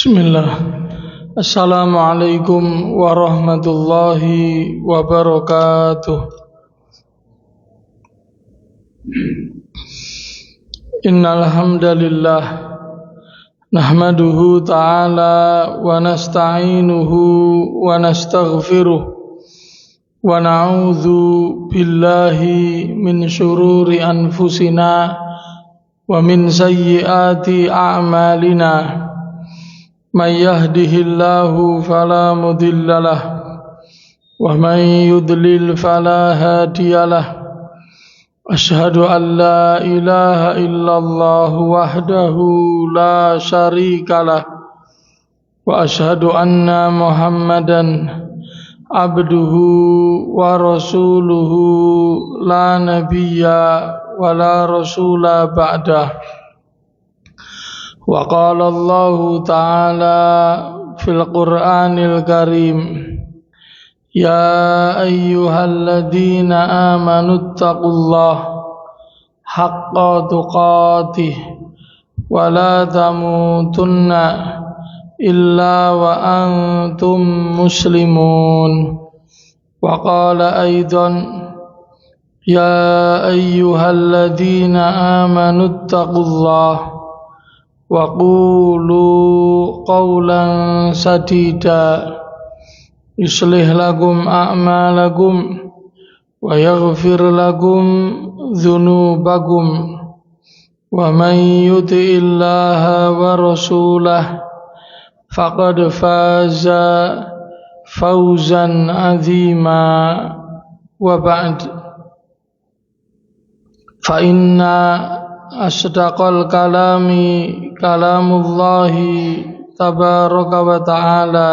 Bismillah. Assalamualaikum warahmatullahi wabarakatuh. Innal hamdalillah nahmaduhu ta'ala wa nasta'inuhu wa nastaghfiruh wa na'udzu billahi min syururi anfusina wa min sayyiati a'malina. Man yahdihillahu fala mudilla lah wa man yudlil fala hadiyalah. Ashhadu an la ilaha illallah wahdahu la syarikalah wa ashhadu anna Muhammadan abduhu wa rasuluhu la nabiyya wa la rasula ba'dah. Wa qala Allah ta'ala fil Qur'anil Karim, ya ayyuhalladzina amanu taqullaha haqqa tuqatih wa la tamutunna illa wa antum muslimun. Wa qala aidan, ya ayyuhalladzina amanu taqullaha wa qulu qawlan sadida yuslih lakum a'malakum wa yaghfir lakum dhunubakum wa man yuti'illaha wa rasulahu faqad faza fawzan 'azima. Wa ba'd, fa inna asdaqal kalami kalamullahi tabaraka wa ta'ala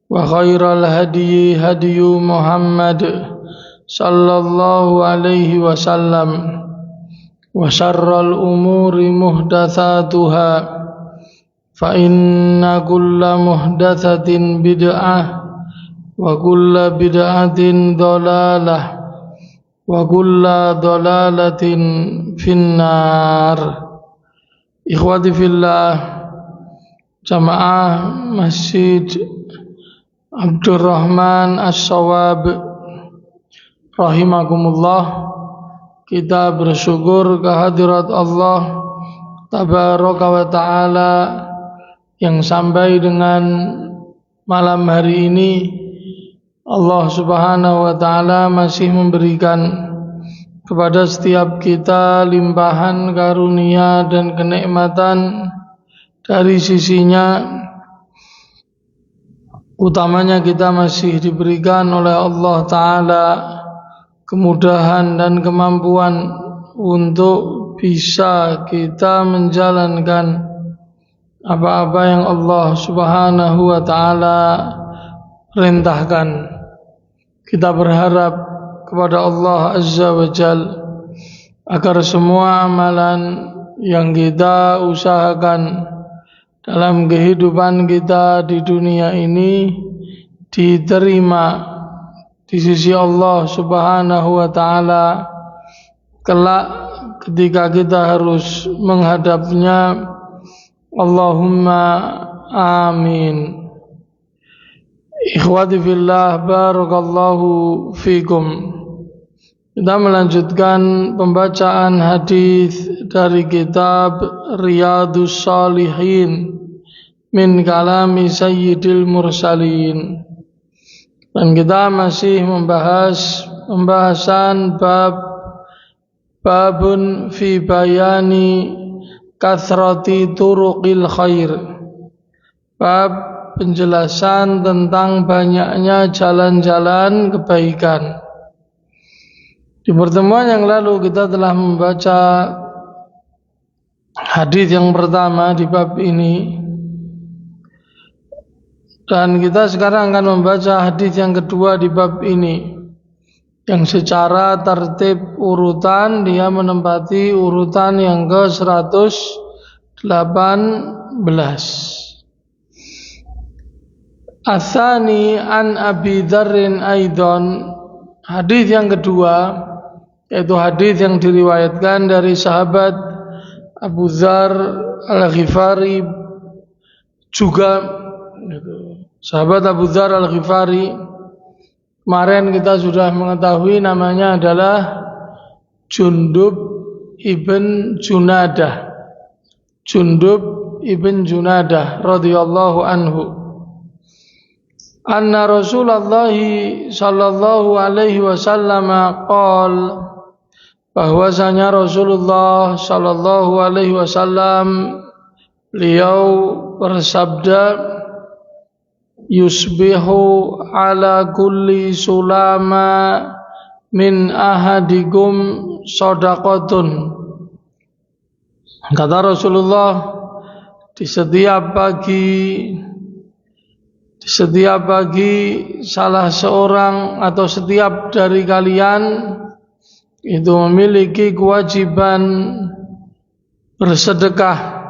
wa khairal hadyi hadyu Muhammad sallallahu alaihi wasallam wa syarral umuri muhdatsatuha fa inna kulla muhdatsatin bid'ah wa kulla bid'atin dhalalah wa kulla dhalalatin finnar. Ikhwati fillah, jamaah Masjid Abdurrahman As-Shawab rahimakumullah, kita bersyukur kehadirat Allah tabaraka wa ta'ala yang sampai dengan malam hari ini Allah subhanahu wa ta'ala masih memberikan kepada setiap kita limpahan karunia dan kenikmatan dari sisinya. Utamanya kita masih diberikan oleh Allah ta'ala kemudahan dan kemampuan untuk bisa kita menjalankan apa-apa yang Allah subhanahu wa ta'ala perintahkan. Kita berharap kepada Allah azza wa jal agar semua amalan yang kita usahakan dalam kehidupan kita di dunia ini diterima di sisi Allah subhanahu wa ta'ala kelak ketika kita harus menghadapnya. Allahumma amin. Ikhwati fillah, barakallahu fikum. Kita melanjutkan pembacaan hadis dari kitab Riyadhus Shalihin min kalami Sayyidil Mursalin. Dan kita masih membahas pembahasan babun fi bayani kathrati turuqil khair. Bab penjelasan tentang banyaknya jalan-jalan kebaikan. Di pertemuan yang lalu kita telah membaca hadis yang pertama di bab ini, dan kita sekarang akan membaca hadis yang kedua di bab ini, yang secara tertib urutan dia menempati urutan yang ke-118. Atsani an Abi Dzarrin aidon, hadis yang kedua yaitu hadis yang diriwayatkan dari sahabat Abu Dzar Al-Ghifari, juga sahabat Abu Dzar Al-Ghifari. Kemarin kita sudah mengetahui namanya adalah Jundub ibn Junadah. Jundub ibn Junadah radhiyallahu anhu. Anna Rasulullah sallallahu alaihi wasallam qaal, bahwasanya Rasulullah sallallahu alaihi wasallam beliau bersabda, yusbihu ala kulli sulama min ahadikum shadaqatun. Kata Rasulullah, di setiap pagi salah seorang atau setiap dari kalian itu memiliki kewajiban bersedekah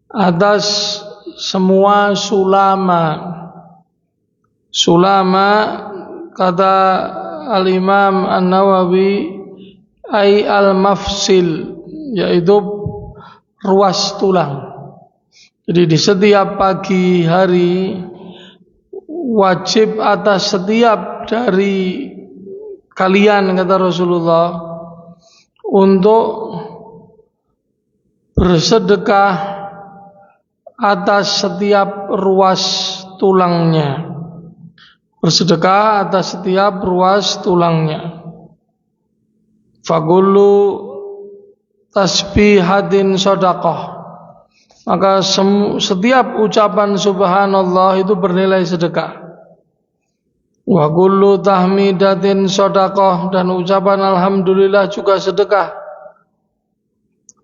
atas semua sulama. Sulama kata Al-Imam An-Nawawi ay al-mafsil, yaitu ruas tulang. Jadi di setiap pagi hari wajib atas setiap dari kalian, kata Rasulullah, untuk bersedekah atas setiap ruas tulangnya. Bersedekah atas setiap ruas tulangnya. Fagullu tasbihatin shadaqah. Maka setiap ucapan subhanallah itu bernilai sedekah. Wa kullu tahmidatin shadaqah, dan ucapan alhamdulillah juga sedekah.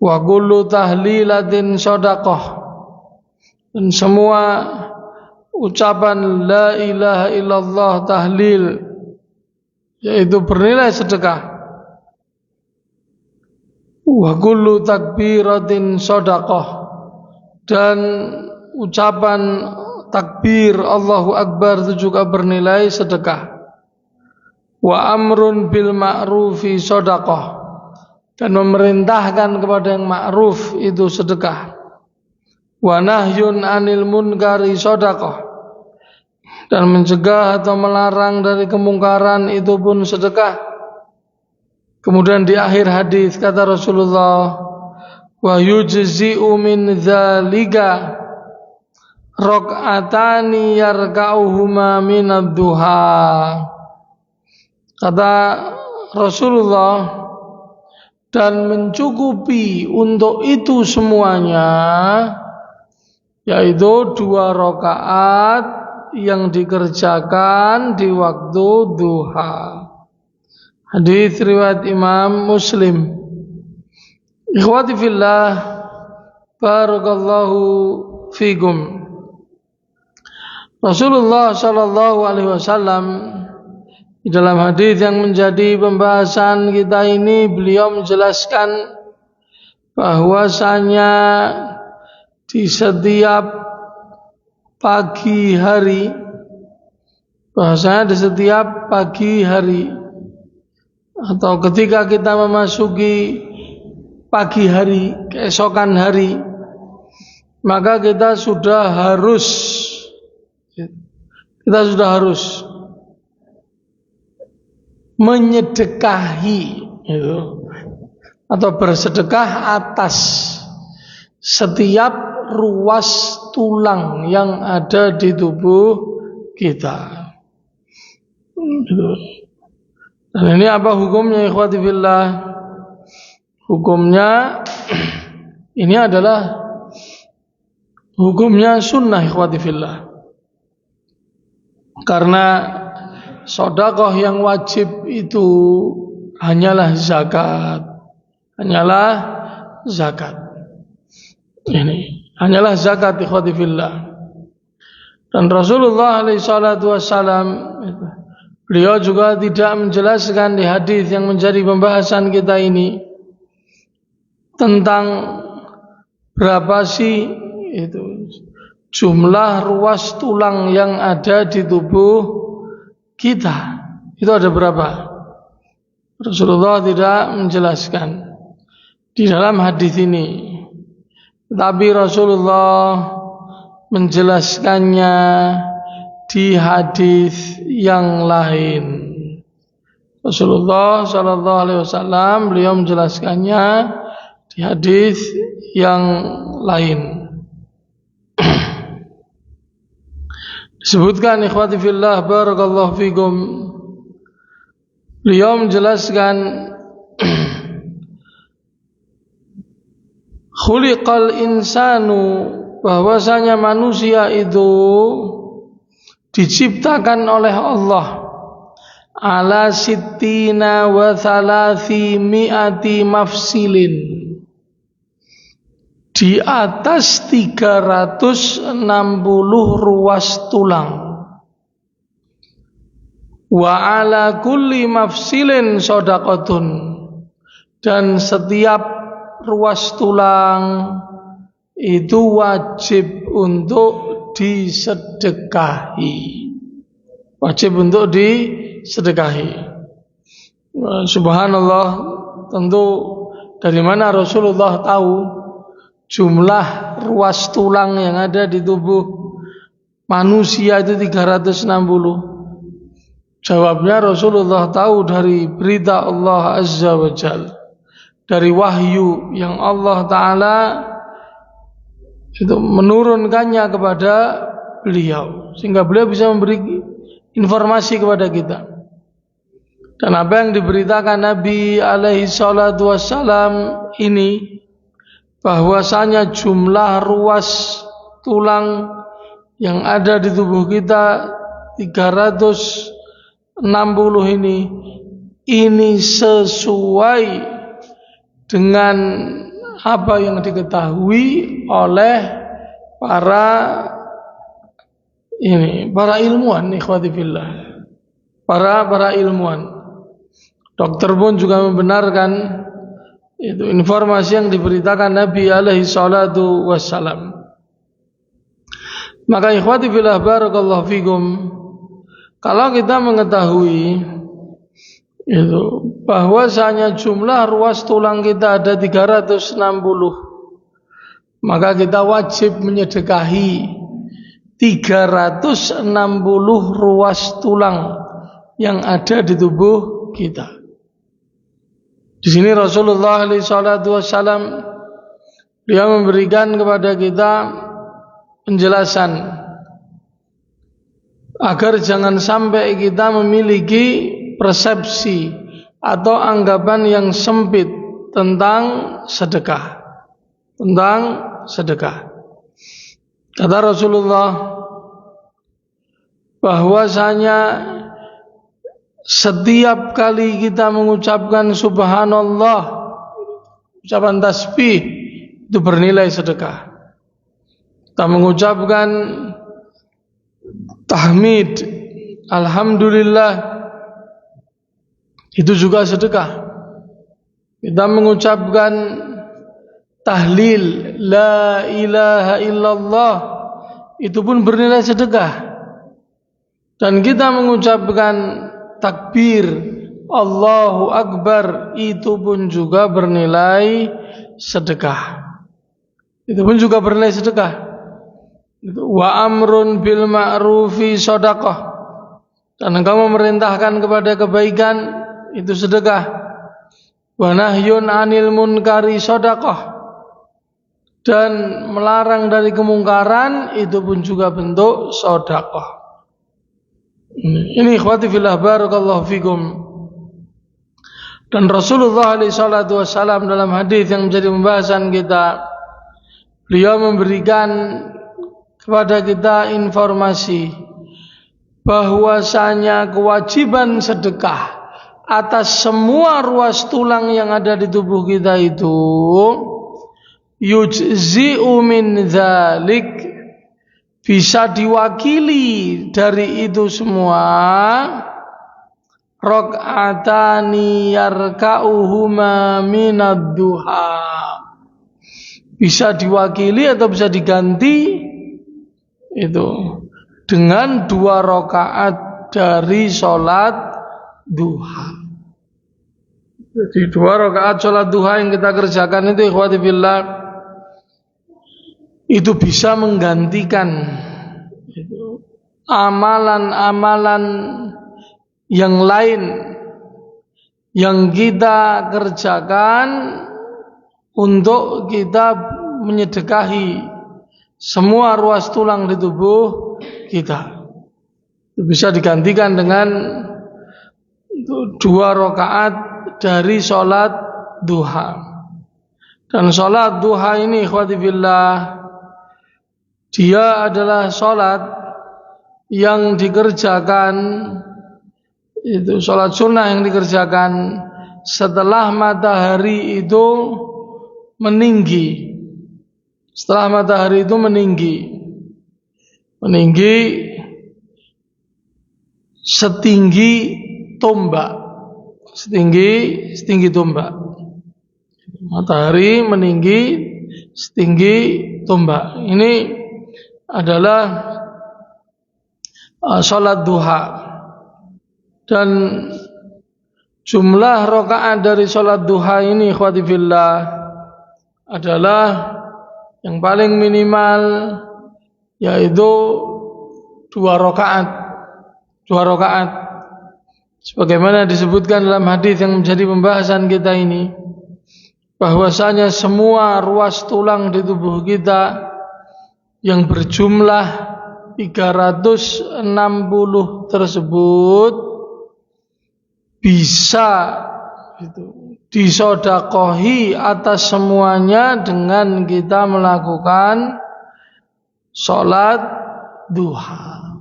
Wa kullu tahlilatin shadaqah, dan semua ucapan la ilaha illallah tahlil yaitu bernilai sedekah. Wa kullu takbiratin shadaqah, dan ucapan takbir Allahu Akbar itu juga bernilai sedekah. Wa amrun bil ma'rufi shadaqah, dan memerintahkan kepada yang ma'ruf itu sedekah. Wa nahyun anil munkari shadaqah, dan mencegah atau melarang dari kemungkaran itu pun sedekah. Kemudian di akhir hadis kata Rasulullah, wa yujzi'u min dzalika rak'atani yarka'uhuma minad duha. Kata Rasulullah, dan mencukupi untuk itu semuanya yaitu 2 rakaat yang dikerjakan di waktu duha. Hadis riwayat Imam Muslim. Ikhwati fillah, barakallahu fikum. Rasulullah sallallahu alaihi wasallam di dalam hadis yang menjadi pembahasan kita ini, beliau menjelaskan bahwasanya di setiap pagi hari, atau ketika kita memasuki pagi hari, keesokan hari, maka kita sudah harus menyedekahi gitu, atau bersedekah atas setiap ruas tulang yang ada di tubuh kita. Dan ini apa hukumnya, ikhwati fillah? Hukumnya ini adalah hukumnya sunnah, ikhwati fillah. Karena sedekah yang wajib itu hanyalah zakat. Ini hanyalah zakat, ikhwati fillah. Dan Rasulullah SAW, beliau juga tidak menjelaskan di hadis yang menjadi pembahasan kita ini tentang berapa sih itu jumlah ruas tulang yang ada di tubuh kita. Itu ada berapa? Rasulullah tidak menjelaskan di dalam hadis ini. Tapi Rasulullah menjelaskannya di hadis yang lain. Rasulullah sallallahu alaihi wasallam beliau menjelaskannya di hadis yang lain. Disebutkan, ikhwati fillah, barakallahu fikum, beliau menjelaskan khuliqal insanu, bahwasanya manusia itu diciptakan oleh Allah ala sittina wa thalathi mi'ati mafsilin, di atas 360 ruas tulang. Wa ala kulli mafsilin shadaqatun, dan setiap ruas tulang itu wajib untuk disedekahi. Subhanallah, tentu dari mana Rasulullah tahu jumlah ruas tulang yang ada di tubuh manusia itu 360? Jawabnya, Rasulullah tahu dari berita Allah Azza wa Jalla, dari wahyu yang Allah Ta'ala itu menurunkannya kepada beliau, sehingga beliau bisa memberi informasi kepada kita. Dan apa yang diberitakan Nabi alaihi salatu wassalam ini, bahwasanya jumlah ruas tulang yang ada di tubuh kita 360 ini sesuai dengan apa yang diketahui oleh para ilmuwan, ikhwati fillah, para ilmuwan. Dokter pun juga membenarkan itu informasi yang diberitakan Nabi alaihi salatu wassalam. Maka ikhwati fillah, barakallahu fikum, kalau kita mengetahui itu bahwasanya jumlah ruas tulang kita ada 360, maka kita wajib menyedekahi 360 ruas tulang yang ada di tubuh kita. Di sini Rasulullah SAW dia memberikan kepada kita penjelasan agar jangan sampai kita memiliki persepsi atau anggapan yang sempit tentang sedekah. Kata Rasulullah bahwasanya setiap kali kita mengucapkan subhanallah, ucapan tasbih, itu bernilai sedekah. Kita mengucapkan tahmid, alhamdulillah, itu juga sedekah. Kita mengucapkan tahlil, la ilaha illallah, itu pun bernilai sedekah. Dan kita mengucapkan takbir, Allahu Akbar, itu pun juga bernilai sedekah. Itu pun juga bernilai sedekah. Wa amrun bil ma'rufi shadaqah. Dan engkau memerintahkan kepada kebaikan itu sedekah. Wa nahyun 'anil munkari shadaqah. Dan melarang dari kemungkaran itu pun juga bentuk sedekah. Ini ikhwati fillah barakallahu fikum. Dan Rasulullah SAW dalam hadis yang menjadi pembahasan kita, beliau memberikan kepada kita informasi bahwasanya kewajiban sedekah atas semua ruas tulang yang ada di tubuh kita itu yujzi'u min dzalik, bisa diwakili dari itu semua rakaatani yarka'uhuma minad duha, bisa diwakili atau bisa diganti itu dengan 2 rakaat dari sholat duha. Jadi 2 rakaat sholat duha yang kita kerjakan itu ikhwati billah, itu bisa menggantikan amalan-amalan yang lain yang kita kerjakan untuk kita menyedekahi semua ruas tulang di tubuh kita. Itu bisa digantikan dengan 2 rakaat dari sholat duha. Dan sholat duha ini ikhwati billah, dia adalah sholat yang dikerjakan, itu sholat sunnah yang dikerjakan setelah matahari itu meninggi. Setelah matahari itu meninggi setinggi tombak, setinggi tombak. Matahari meninggi setinggi tombak. Ini adalah sholat duha. Dan jumlah rakaat dari sholat duha ini ikhwati fillah adalah yang paling minimal yaitu 2 rakaat. 2 rakaat sebagaimana disebutkan dalam hadis yang menjadi pembahasan kita ini, bahwasanya semua ruas tulang di tubuh kita yang berjumlah 360 tersebut bisa disodakohi atas semuanya dengan kita melakukan sholat duha.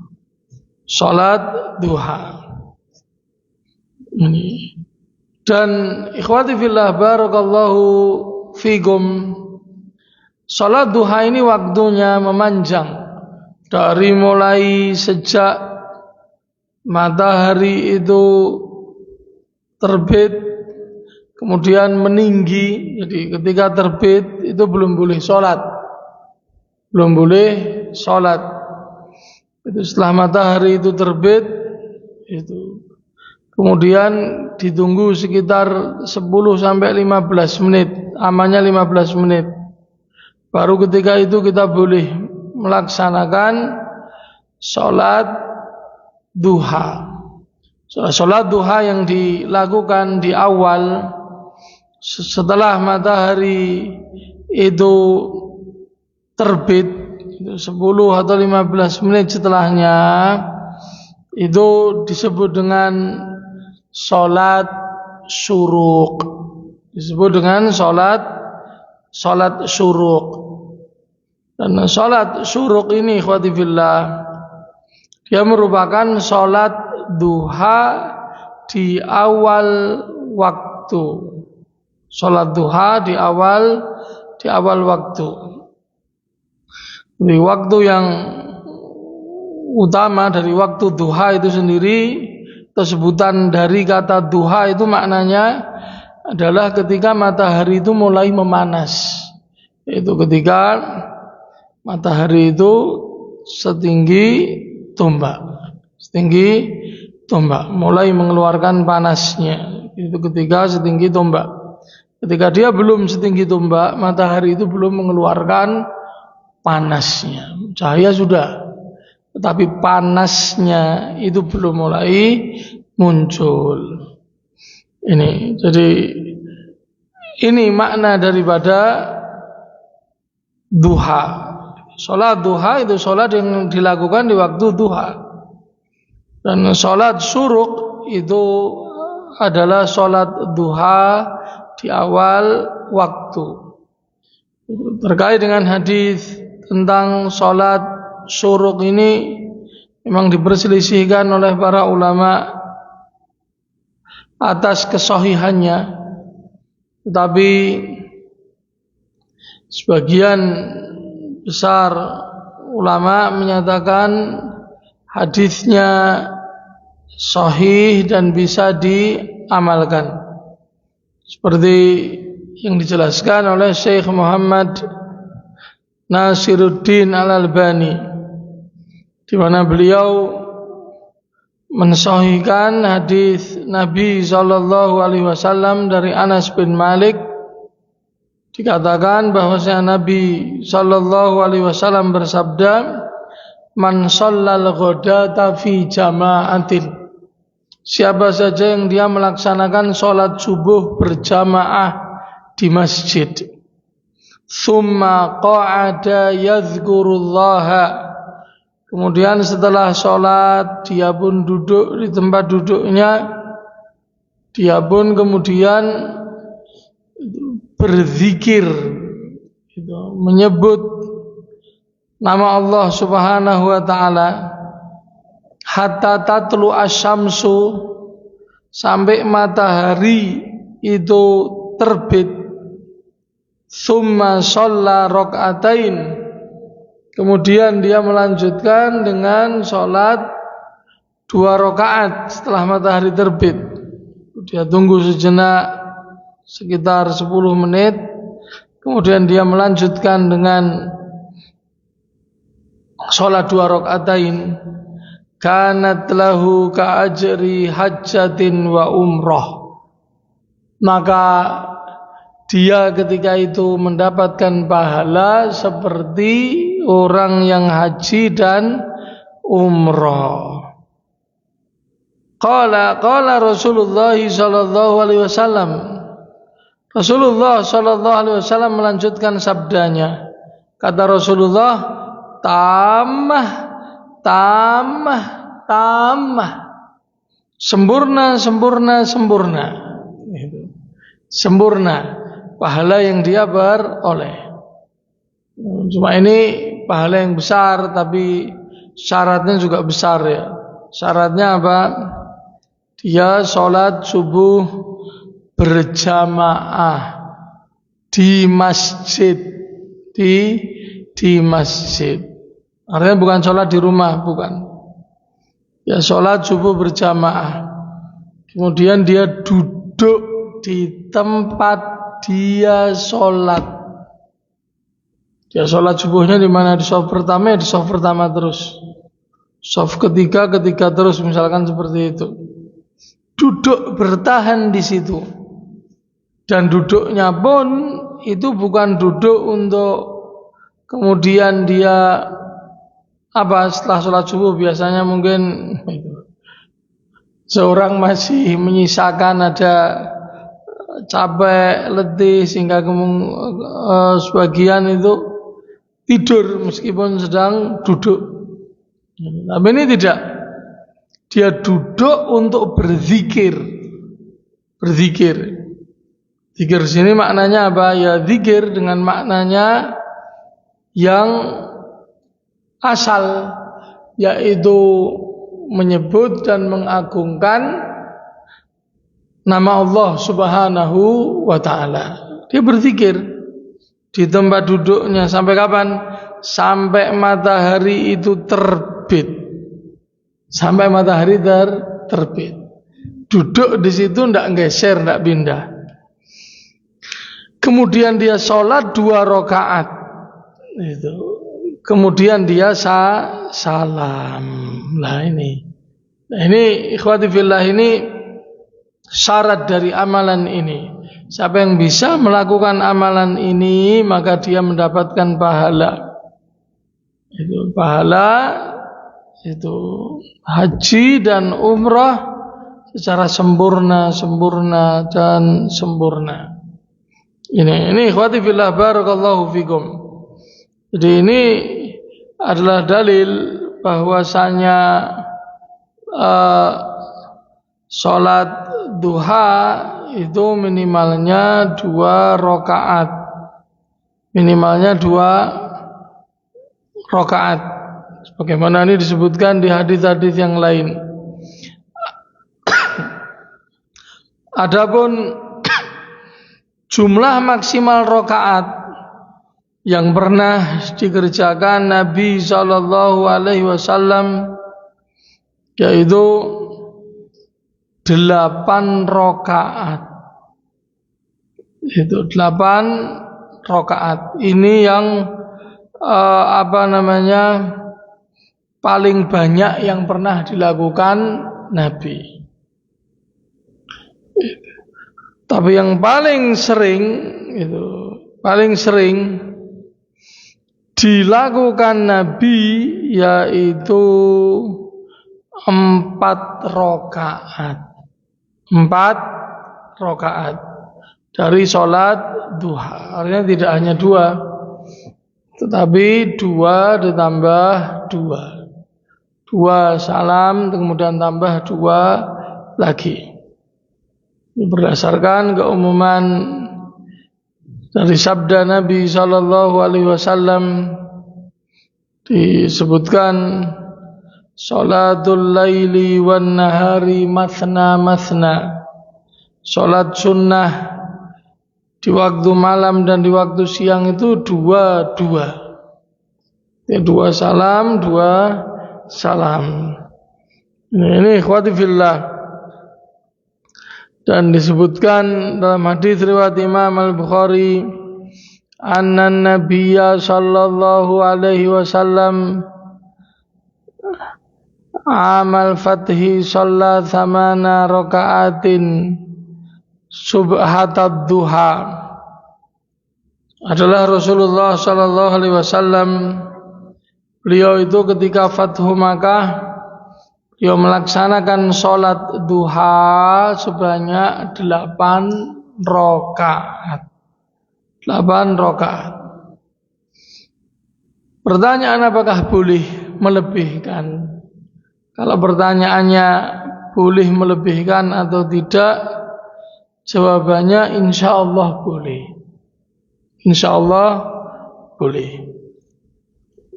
Sholat duha. Dan ikhwati fillah barakallahu fikum, sholat duha ini waktunya memanjang, dari mulai sejak matahari itu terbit kemudian meninggi. Jadi ketika terbit itu belum boleh sholat, itu setelah matahari itu terbit itu kemudian ditunggu sekitar 10-15 menit, amannya 15 menit, baru ketika itu kita boleh melaksanakan sholat duha. Sholat duha yang dilakukan di awal setelah matahari itu terbit, 10 atau 15 menit setelahnya, itu disebut dengan sholat syuruk. Disebut dengan sholat syuruk. Dan sholat syuruk ini ikhwati fillah, dia merupakan sholat duha di awal waktu. Sholat duha di awal waktu. Di waktu yang utama dari waktu duha itu sendiri, sebutan dari kata duha itu maknanya adalah ketika matahari itu mulai memanas. Itu ketika matahari itu setinggi tombak, mulai mengeluarkan panasnya. Itu ketika setinggi tombak. Ketika dia belum setinggi tombak, matahari itu belum mengeluarkan panasnya. Cahaya sudah, tetapi panasnya itu belum mulai muncul. Jadi ini makna daripada duha. Salat duha itu salat yang dilakukan di waktu duha. Dan salat syuruk itu adalah salat duha di awal waktu. Terkait dengan hadis tentang salat syuruk ini memang diperselisihkan oleh para ulama atas kesahihannya, tetapi sebagian besar ulama menyatakan hadisnya sahih dan bisa diamalkan, seperti yang dijelaskan oleh Syekh Muhammad Nasiruddin Al-Albani, di mana beliau mensahihkan hadis Nabi sallallahu alaihi wasallam dari Anas bin Malik. Dikatakan bahwasanya Nabi sallallahu alaihi wasallam bersabda, "Man shallal ghadata fi jama'atin." Siapa saja yang dia melaksanakan sholat subuh berjamaah di masjid, summa qa'ada yadhkurullaha, kemudian setelah sholat dia pun duduk di tempat duduknya, dia pun kemudian berzikir, menyebut nama Allah Subhanahu wa ta'ala, hatta tatlu asyamsu, sampai matahari itu terbit, summa shalla rakaatain, kemudian dia melanjutkan dengan sholat 2 rakaat setelah matahari terbit. Dia tunggu sejenak sekitar 10 menit, kemudian dia melanjutkan dengan sholat 2 rakaatain. Kanat lahu ka'ajri hajjatin wa umrah, maka dia ketika itu mendapatkan pahala seperti orang yang haji dan umrah. Qala Rasulullah sallallahu alaihi wasallam, Rasulullah sallallahu alaihi wasallam melanjutkan sabdanya. Kata Rasulullah, tamah, sempurna, sempurna pahala yang dia beroleh. Cuma ini pahala yang besar, tapi syaratnya juga besar ya. Syaratnya apa? Dia sholat subuh berjamaah di masjid, di masjid. Artinya bukan sholat di rumah, bukan. Ya sholat subuh berjamaah. Kemudian dia duduk di tempat dia sholat. Dia sholat subuhnya di mana? Di shaf pertama, ya di shaf pertama terus. Shaf ketiga terus, misalkan seperti itu. Duduk bertahan di situ. Dan duduknya pun itu bukan duduk untuk kemudian dia setelah sholat subuh biasanya mungkin seorang masih menyisakan ada capek, letih, sehingga sebagian itu tidur meskipun sedang duduk. Tapi ini tidak, dia duduk untuk berzikir. Zikir sini maknanya apa? Ya zikir dengan maknanya yang asal, yaitu menyebut dan mengagungkan nama Allah Subhanahu wa ta'ala. Dia berzikir di tempat duduknya sampai kapan? Sampai matahari itu terbit. Sampai matahari terbit. Duduk di situ tidak geser, tidak pindah. Kemudian dia sholat 2 rakaat. Kemudian dia salam. Ini ikhwati fillah, ini syarat dari amalan ini. Siapa yang bisa melakukan amalan ini maka dia mendapatkan pahala. Itu pahala itu haji dan umrah secara sempurna dan sempurna. Ini ikhwati fillah barakallahu fikum. Jadi ini adalah dalil bahwasanya salat duha itu minimalnya 2 rakaat. Minimalnya 2 rakaat. Sebagaimana ini disebutkan di hadis-hadis yang lain. Adapun jumlah maksimal rakaat yang pernah dikerjakan Nabi sallallahu alaihi wasallam yaitu 8 rakaat. Itu 8 rakaat. Ini yang paling banyak yang pernah dilakukan Nabi. Tapi yang paling sering dilakukan Nabi yaitu 4 rakaat. 4 rakaat dari sholat duha. Artinya tidak hanya 2, tetapi 2 ditambah 2 salam kemudian tambah 2 lagi. Ini berdasarkan keumuman dari sabda Nabi sallallahu alaihi wasallam disebutkan salatul laili wan nahari mathna mathna. Salat sunnah di waktu malam dan di waktu siang itu 2. Ya, 2 salam, 2 salam. Ini ikhwati fillah. Dan disebutkan dalam hadis riwayat Imam Al-Bukhari anna Nabiyya sallallahu alaihi wasallam amal fathi shalla 8 raka'atin subhatad duha. Adalah Rasulullah sallallahu alaihi wasallam, beliau itu ketika Fathu Makkah beliau melaksanakan sholat duha sebanyak 8 rakaat. 8 rakaat. Pertanyaan, apakah boleh melebihkan? Kalau pertanyaannya boleh melebihkan atau tidak, jawabannya insyaallah boleh. Insyaallah boleh.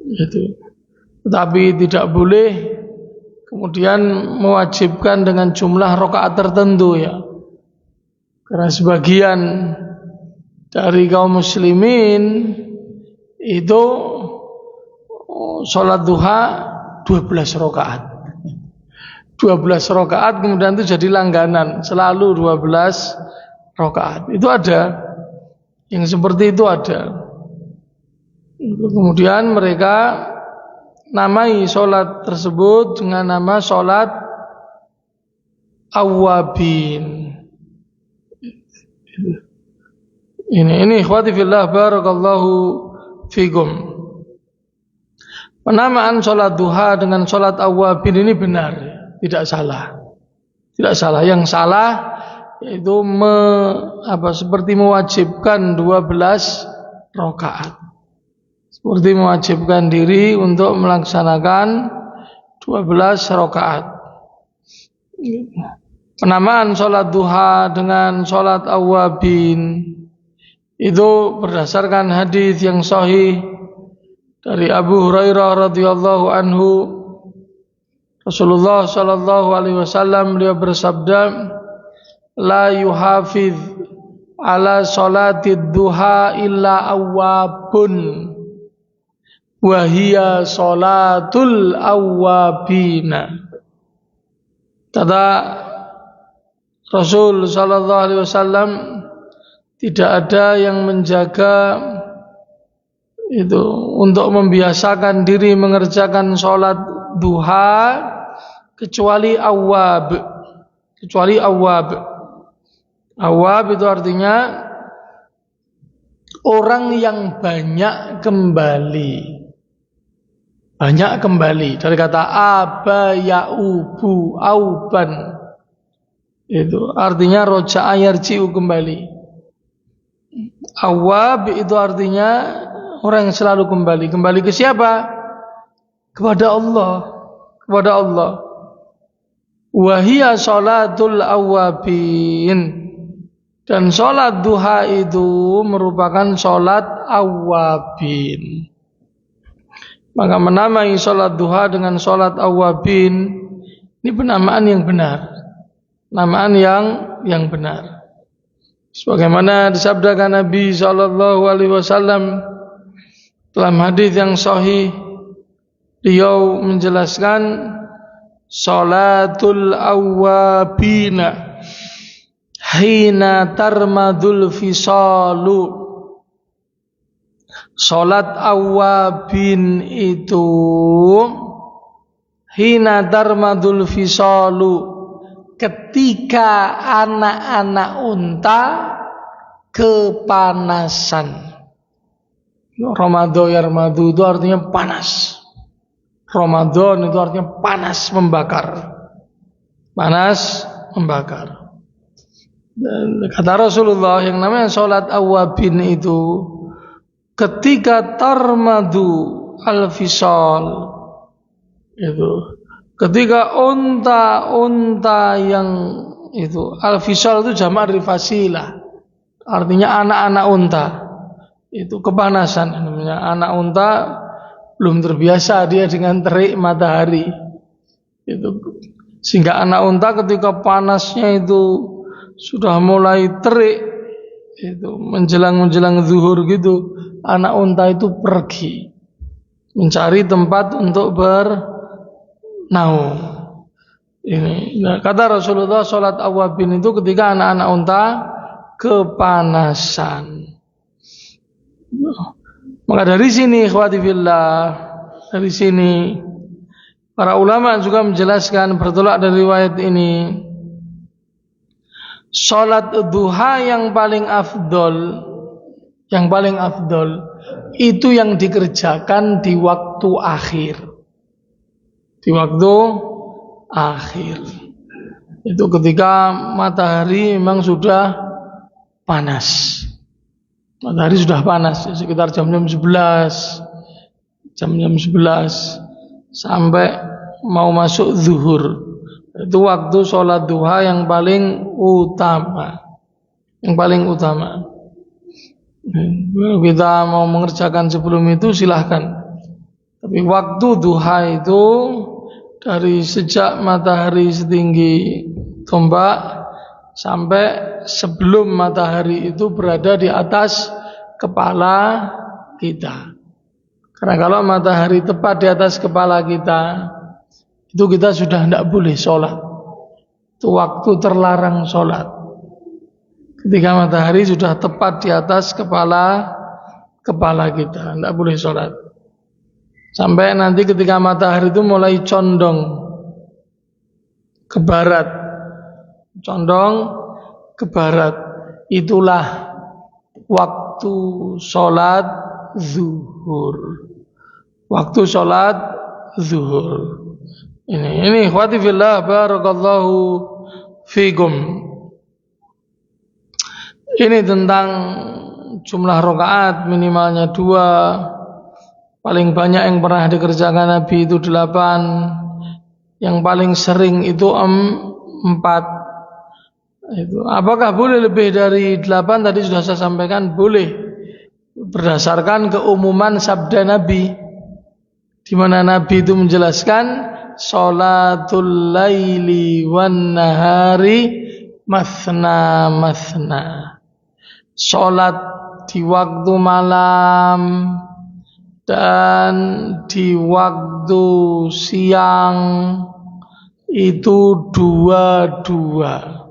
Itu. Tetapi tidak boleh kemudian mewajibkan dengan jumlah rakaat tertentu ya. Karena sebagian dari kaum muslimin itu sholat duha 12 rakaat. 12 rakaat kemudian itu jadi langganan, selalu 12 rakaat. Itu ada. Yang seperti itu ada. Kemudian mereka namai sholat tersebut dengan nama sholat awabin. Ini ikhwati fillah barakallahu fikum. Penamaan sholat duha dengan sholat awabin ini benar, tidak salah. Tidak salah. Yang salah yaitu seperti mewajibkan 12 rakaat. Seperti mewajibkan diri untuk melaksanakan 12 rakaat. Penamaan sholat duha dengan sholat awabin itu berdasarkan hadis yang sahih dari Abu Hurairah radhiyallahu anhu. Rasulullah sallallahu alaihi wasallam beliau bersabda, la yuhafiz ala sholatid duha illa awabun wahia sholatul awwabina. Kata Rasul sallallahu alaihi wasallam, tidak ada yang menjaga itu untuk membiasakan diri mengerjakan sholat duha kecuali awwab. Awab itu artinya orang yang banyak kembali. Banyak kembali. Dari kata aba ya'ubu auban. Itu artinya roja'a yarji'u, kembali. Awab itu artinya orang yang selalu kembali. Kembali ke siapa? Kepada Allah. Kepada Allah. Wahia sholatul awabin. Dan sholat duha itu merupakan sholat awabin. Maka menamai sholat duha dengan sholat awabin, ini penamaan yang benar. Namaan yang benar. Sebagaimana disabdakan Nabi SAW dalam hadis yang sahih, beliau menjelaskan sholatul awabina hina tarmadul fisalu. Salat awabin itu hina tarmadul fisalu, ketika anak-anak unta kepanasan. Ramadan yarmadu itu artinya panas. Ramadan itu artinya panas membakar. Panas membakar. Dan kata Rasulullah, yang namanya sholat awabin itu ketika tarmadu al-fisal, itu ketika unta-unta yang itu, al-fisal itu jamak dari fasilah, artinya anak-anak unta itu kepanasan. Namanya anak unta belum terbiasa dia dengan terik matahari itu, sehingga anak unta ketika panasnya itu sudah mulai terik, itu menjelang zuhur gitu, anak unta itu pergi mencari tempat untuk bernaung. Ini, nah, kata Rasulullah, sholat awabin itu ketika anak-anak unta kepanasan. Maka dari sini, ikhwati fillah, dari sini para ulama juga menjelaskan, bertolak dari riwayat ini, sholat duha yang paling afdol itu yang dikerjakan di waktu akhir. Di waktu akhir itu ketika matahari memang sudah panas. Matahari sudah panas, sekitar jam-jam 11 sampai mau masuk zuhur. Itu waktu sholat duha yang paling utama. Kalau kita mau mengerjakan sebelum itu silahkan. Tapi waktu duha itu dari sejak matahari setinggi tombak sampai sebelum matahari itu berada di atas kepala kita. Karena kalau matahari tepat di atas kepala kita, itu kita sudah tidak boleh sholat. Itu waktu terlarang sholat. Ketika matahari sudah tepat di atas kepala kita, tidak boleh sholat. Sampai nanti ketika matahari itu mulai condong ke barat, itulah waktu sholat zuhur. Waktu sholat zuhur. Ini ikhwati fillah, barakallahu fikum. Ini tentang jumlah rakaat, minimalnya 2. Paling banyak yang pernah dikerjakan Nabi itu 8. Yang paling sering itu 4. Itu. Apakah boleh lebih dari 8? Tadi sudah saya sampaikan boleh, berdasarkan keumuman sabda Nabi, di mana Nabi itu menjelaskan sholatul laili wan nahari masna. Sholat di waktu malam dan di waktu siang itu dua-dua.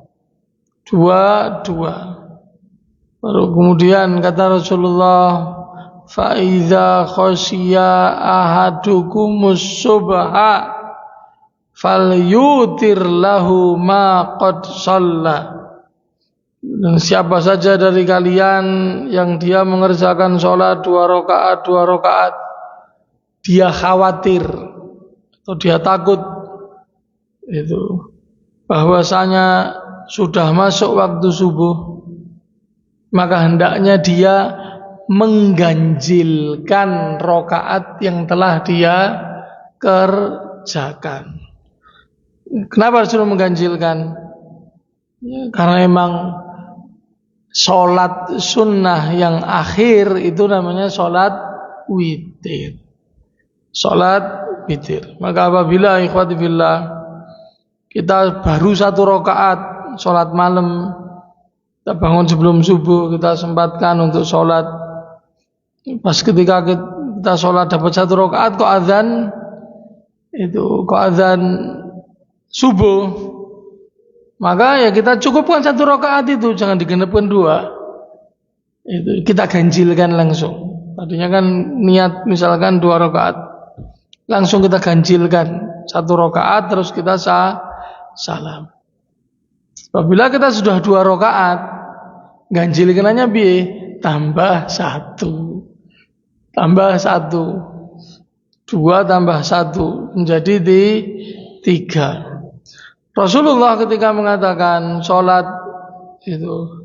Baru kemudian kata Rasulullah, fa idza khashiya ahadukumus subha falyutir lahu ma qad shalla. Dan siapa saja dari kalian yang dia mengerjakan sholat 2 rakaat, dia khawatir atau dia takut itu bahwasanya sudah masuk waktu subuh, maka hendaknya dia mengganjilkan rakaat yang telah dia kerjakan. Kenapa disuruh mengganjilkan? Ya, karena emang sholat sunnah yang akhir itu namanya sholat witir. Sholat witir. Maka apabila ikhwati fillah kita baru 1 rakaat sholat malam, kita bangun sebelum subuh, kita sempatkan untuk sholat. Pas ketika kita sholat dapat 1 rakaat kok azan subuh, maka ya kita cukupkan 1 rakaat itu, jangan digenapkan 2. Itu kita ganjilkan langsung. Tadinya kan niat misalkan 2 rakaat, langsung kita ganjilkan 1 rakaat terus kita salam. Apabila kita sudah 2 rakaat, ganjilkannya biye tambah 1. Tambah 1. 2 tambah 1 menjadi 3. Rasulullah ketika mengatakan sholat itu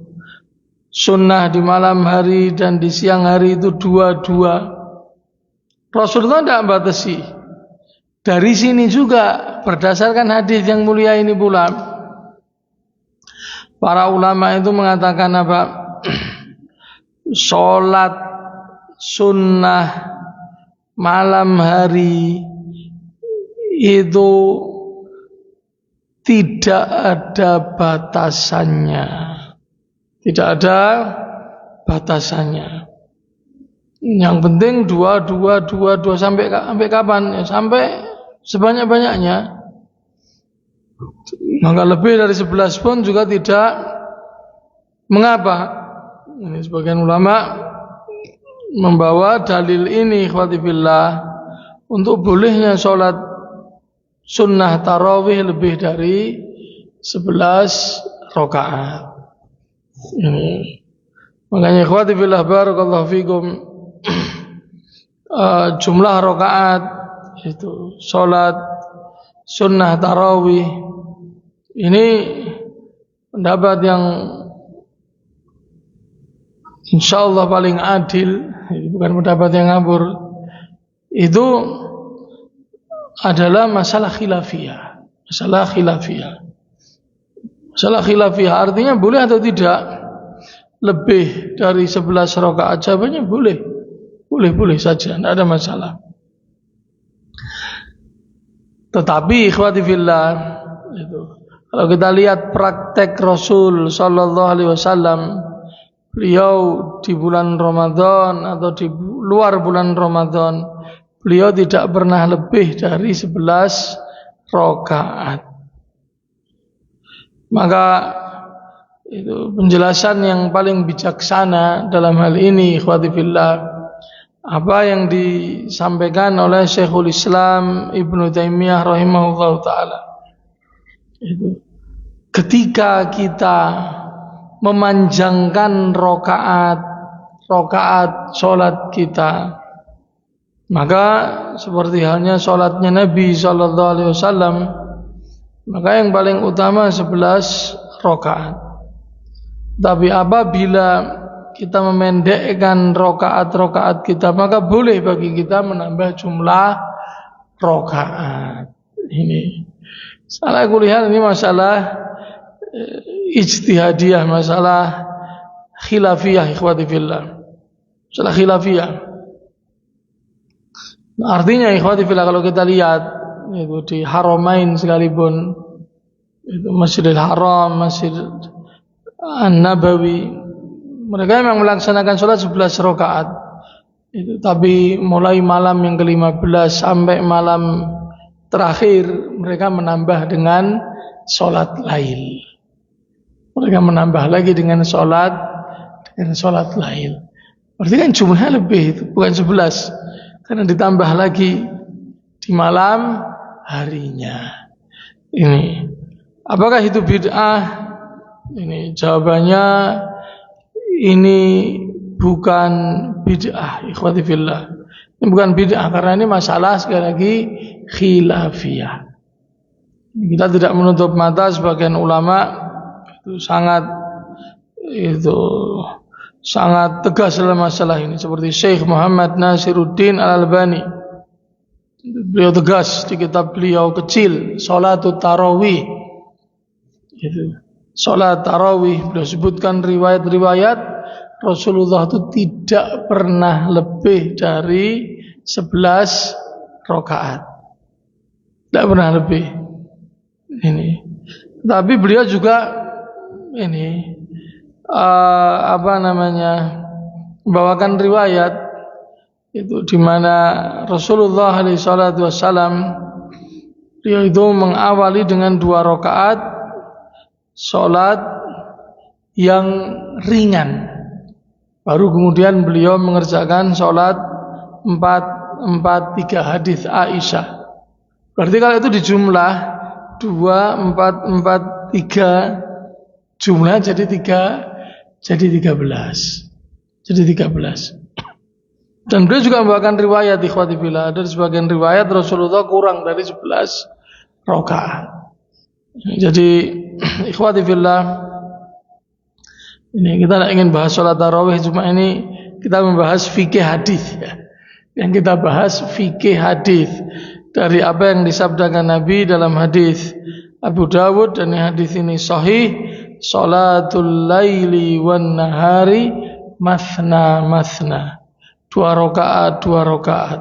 sunnah di malam hari dan di siang hari itu 2-2, Rasulullah tidak batasi. Dari sini juga berdasarkan hadis yang mulia ini pula, para ulama itu mengatakan apa? Sholat sunnah malam hari itu tidak ada batasannya. Tidak ada batasannya. Yang penting 2 sampai kapan? Ya, sampai sebanyak-banyaknya. Maka lebih dari 11 pun juga tidak mengapa. Ini sebagian ulama membawa dalil ini ikhwati fillah untuk bolehnya sholat sunnah tarawih lebih dari 11 rakaat. Ini makanya ikhwati fillah barakallahu fikum, jumlah rakaat itu sholat sunnah tarawih ini pendapat yang insyaallah paling adil, bukan pendapat yang ngabur. Itu adalah masalah khilafiyah. Masalah khilafiyah artinya boleh atau tidak lebih dari 11 rakaat? Jawabannya boleh. Boleh saja, tidak ada masalah. Tetapi ikhwati fillah itu, kalau kita lihat praktek Rasul sallallahu alaihi wasallam, beliau di bulan Ramadan atau di luar bulan Ramadan, beliau tidak pernah lebih dari 11 rakaat. Maka itu penjelasan yang paling bijaksana dalam hal ini ikhwati fillah, apa yang disampaikan oleh Syekhul Islam Ibnu Taimiyah rahimahullah ta'ala. Itu ketika kita memanjangkan rakaat sholat kita, maka seperti halnya sholatnya Nabi sallallahu alaihi wasallam, maka yang paling utama 11 rakaat. Tapi apabila kita memendekkan rakaat kita, maka boleh bagi kita menambah jumlah rakaat. Ini salah kuliah, ini masalah ijtihadiyah, masalah khilafiyah ikhwati fillah. Masalah khilafiyah. Artinya ikhwati fillah, kalau kita lihat itu di Haramain sekalipun, itu Masjidil Haram, Masjid An-Nabawi, mereka memang melaksanakan sholat 11 rakaat. Itu tapi mulai malam yang ke-15 sampai malam terakhir mereka menambah dengan sholat lail. Mereka menambah lagi dengan sholat lail. Berarti kan jumlahnya lebih, itu bukan 11, karena ditambah lagi di malam harinya. Ini apakah itu bid'ah? Ini jawabannya, ini bukan bid'ah, ikhwati fillah. Ini bukan bid'ah karena ini masalah sekali lagi khilafiyah. Kita tidak menutup mata, sebagian ulama itu sangat tegas dalam masalah ini, seperti Syekh Muhammad Nasiruddin Al-Albani. Beliau tegas di kitab beliau kecil Sholatul Tarawih. Sholat tarawih, beliau sebutkan riwayat-riwayat Rasulullah itu tidak pernah lebih dari 11 rakaat. Tidak pernah lebih. Ini. Tapi beliau juga ini membawakan riwayat itu di mana Rasulullah SAW beliau itu mengawali dengan 2 rakaat sholat yang ringan, baru kemudian beliau mengerjakan sholat 4-4-3 hadis Aisyah. Berarti kalau itu dijumlah 2, 4, 4, 3 jumlah jadi 13. Dan beliau juga membawakan riwayat ikhwati fillah, dari sebagian riwayat Rasulullah kurang dari 11 rakaat. Jadi ikhwati fillah, ini kita tidak ingin bahas sholat tarawih, cuma ini kita membahas fikih hadis ya. Yang kita bahas fikih hadis dari apa yang disabdakan Nabi dalam hadis Abu Dawud, dan hadis ini sahih, sholatul laili wan nahari masna masna, 2 rakaat 2 rakaat,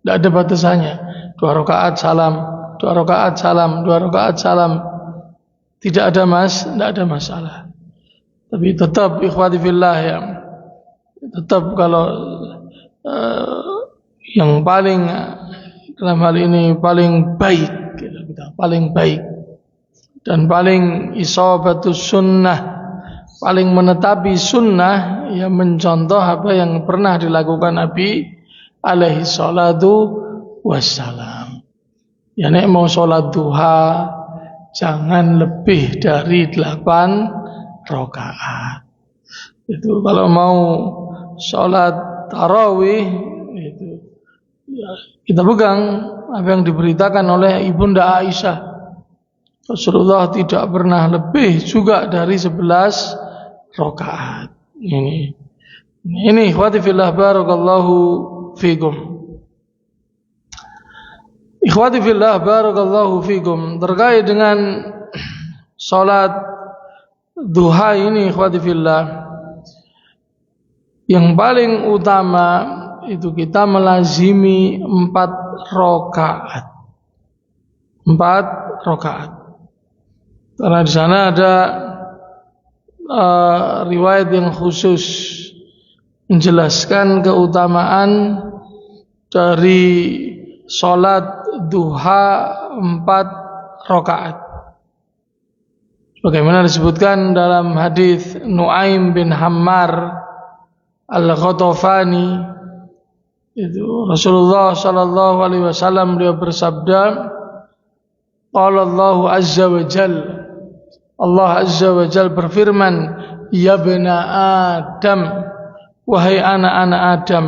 tidak ada batasannya, 2 rakaat salam, 2 rakaat salam, 2 rakaat salam, tidak ada masalah. Tapi tetap ikhwati fillah ya, tetap kalau yang paling dalam hal ini paling baik, paling baik dan paling isobatus sunnah, paling menetapi sunnah, ya mencontoh apa yang pernah dilakukan Nabi alaihi salatu wassalam. Ya nek mau sholat duha jangan lebih dari 8 rakaat. Itu kalau mau sholat tarawih itu ya, kita pegang apa yang diberitakan oleh Ibunda Aisyah. Rasulullah tidak pernah lebih juga dari 11 rakaat. Ini ikhwati fillah barakallahu fikum. Ikhwati fillah barakallahu fikum, terkait dengan salat duha ini ikhwati fillah, yang paling utama itu kita melazimi 4 rakaat. 4 rakaat. Karena di sana ada riwayat yang khusus menjelaskan keutamaan dari salat duha 4 rakaat. Bagaimana disebutkan dalam hadis Nuaim bin Hammar Al-Ghatafani, itu Rasulullah sallallahu alaihi wasallam beliau bersabda, qala Allah azza wa jalla, Allah azza wa jalla berfirman, ya bani Adam, wahai anak-anak Adam,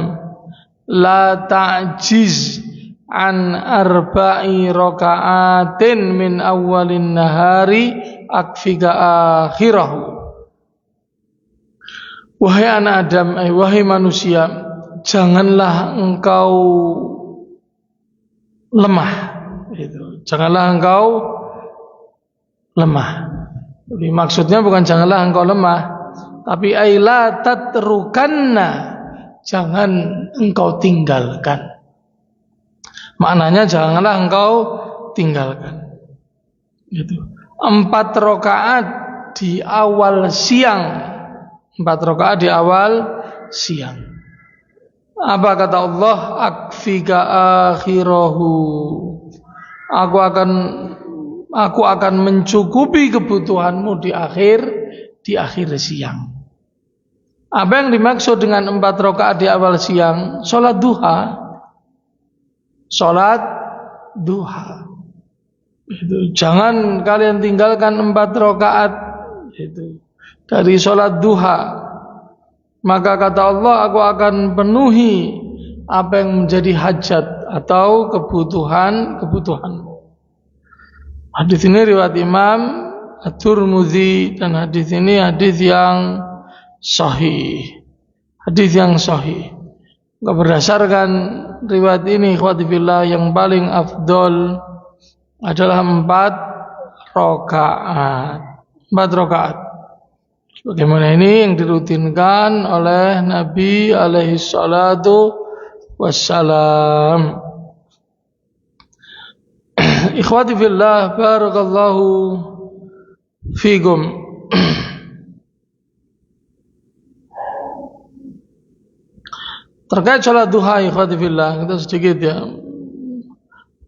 la ta'jiz an 4 raka'atin min awalin nahari akfika akhirahu. Wahai anak Adam, wahai manusia, janganlah engkau lemah. Janganlah engkau lemah. Jadi maksudnya bukan janganlah engkau lemah, tapi aila tatrukanna, jangan engkau tinggalkan. Maknanya janganlah engkau tinggalkan. 4 rakaat di awal siang. 4 rakaat di awal siang. Apa kata Allah? Akfika akhirahu. Aku akan mencukupi kebutuhanmu di akhir siang. Apa yang dimaksud dengan 4 rakaat di awal siang? Salat duha. Salat duha. Jangan kalian tinggalkan 4 rakaat itu dari sholat duha, maka kata Allah, aku akan penuhi apa yang menjadi hajat atau kebutuhanmu. Hadis ini riwayat Imam At-Tirmidzi dan hadis ini hadis yang sahih. Hadis yang sahih. Berdasarkan riwayat ini, ikhwati fillah, yang paling afdol adalah 4 rakaat. Bagaimana ini yang dirutinkan oleh Nabi alaihi salatu wassalam. Ikhwati fillah, barakallahu fikum. Terkait sholat duha, ikhwati fillah, kita sedikit ya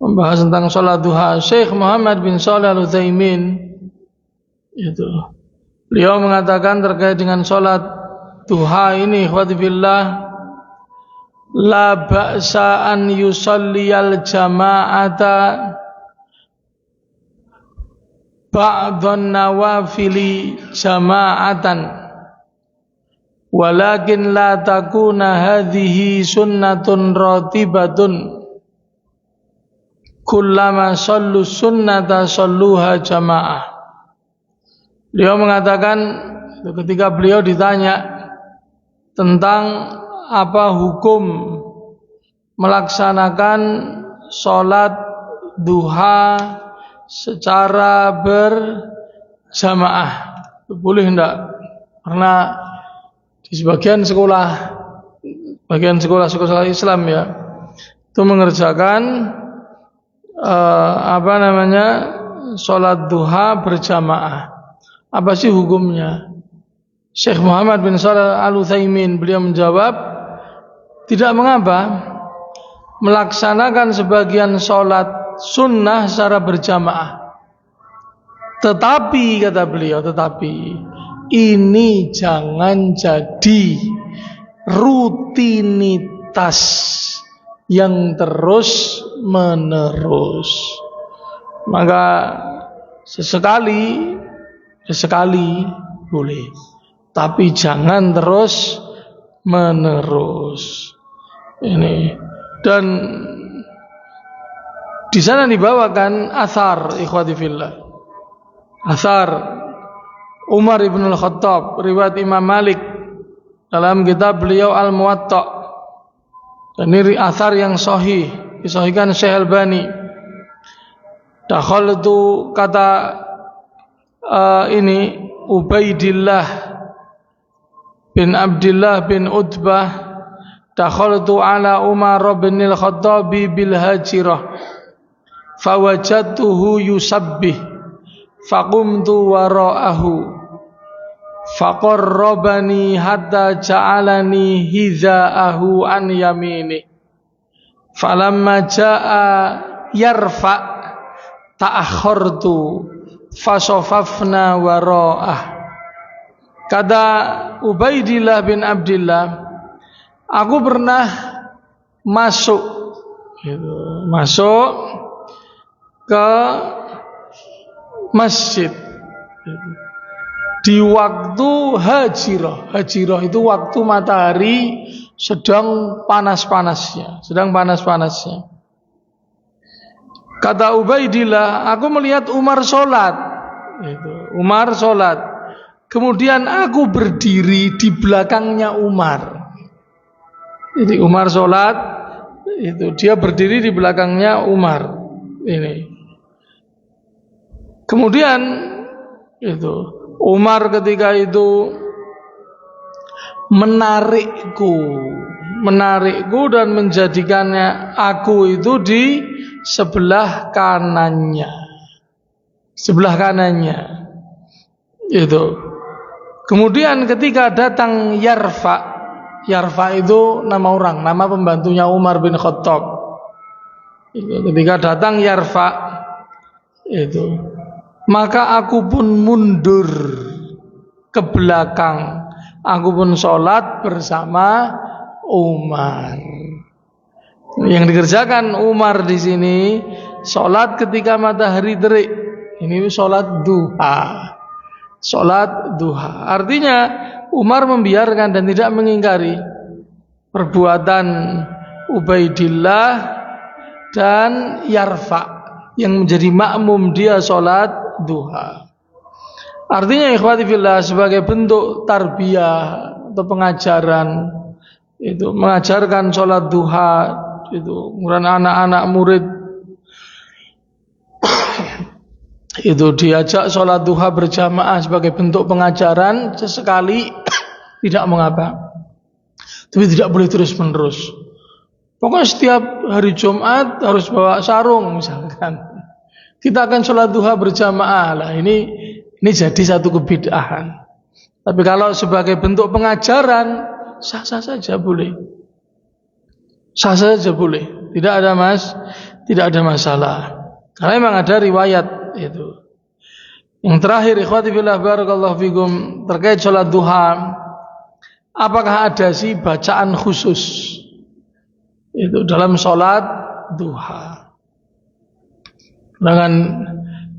membahas tentang sholat duha. Syekh Muhammad bin Shalih Al-Utsaimin itu, beliau mengatakan terkait dengan sholat duha ini, ikhwati fillah, la ba'sa an yusalliyal jama'ata ba'dhan nawafili jama'atan, walakin la takuna hadhihi sunnatun ratibatun kullama sallu sunnata salluha jama'ah. Beliau mengatakan ketika beliau ditanya tentang apa hukum melaksanakan sholat duha secara berjamaah, boleh enggak? Karena di sebagian sekolah Islam ya, itu mengerjakan sholat duha berjamaah. Apa sih hukumnya? Syekh Muhammad bin Shalih Al-Utsaimin beliau menjawab, tidak mengapa melaksanakan sebagian sholat sunnah secara berjamaah, tetapi kata beliau, ini jangan jadi rutinitas yang terus menerus. Maka sesekali boleh, tapi jangan terus menerus. Ini, dan di sana dibawakan asar, ikhwati fillah, asar Umar ibn al-Khattab, riwayat Imam Malik dalam kitab beliau Al-Muwatta. Dan ini asar yang sahih, disahihkan Syekh Albani. Dakhaltu, kata ini Ubaidillah bin Abdullah bin Utbah, dakhaltu ala Umar bin al-Khattab bil Hajirah fawajadtuhu yusabbih faqumtu wara'ahu faqarrabani hatta ja'alani hiza'ahu an yamini falamma ja'a yarfa ta'akhartu fasofafna wara'ah. Kata Ubaidillah bin Abdullah, aku pernah masuk ke masjid di waktu hajirah. Hajirah itu waktu matahari sedang panas-panasnya. Kata Ubaidillah, aku melihat Umar sholat. Kemudian aku berdiri di belakangnya Umar. Jadi Umar sholat, dia berdiri di belakangnya Umar. Kemudian Umar ketika itu menarikku dan menjadikannya aku itu di sebelah kanannya. Kemudian ketika datang Yarfa itu nama orang, nama pembantunya Umar bin Khattab. Ketika datang Yarfa maka aku pun mundur ke belakang. Aku pun sholat bersama Umar. Yang dikerjakan Umar di sini sholat ketika matahari terik. Ini sholat duha. sholat duha. Artinya Umar membiarkan dan tidak mengingkari perbuatan Ubaidillah dan Yarfa yang menjadi makmum dia sholat duha. Artinya ikhwati fillah, sebagai bentuk tarbiyah atau pengajaran, itu mengajarkan sholat duha, itu kemudian anak-anak murid itu diajak sholat duha berjamaah sebagai bentuk pengajaran, sesekali tidak mengapa, tapi tidak boleh terus menerus. Pokoknya setiap hari Jumat harus bawa sarung misalkan, kita akan sholat duha berjamaah lah, ini jadi satu kebid'ahan. Tapi kalau sebagai bentuk pengajaran, sah-sah saja boleh, sah saja boleh, tidak ada masalah. Karena memang ada riwayat itu. Yang terakhir, ikhwati fillah barakallahu fikum, terkait sholat duha, apakah ada sih bacaan khusus itu dalam sholat duha? Dengan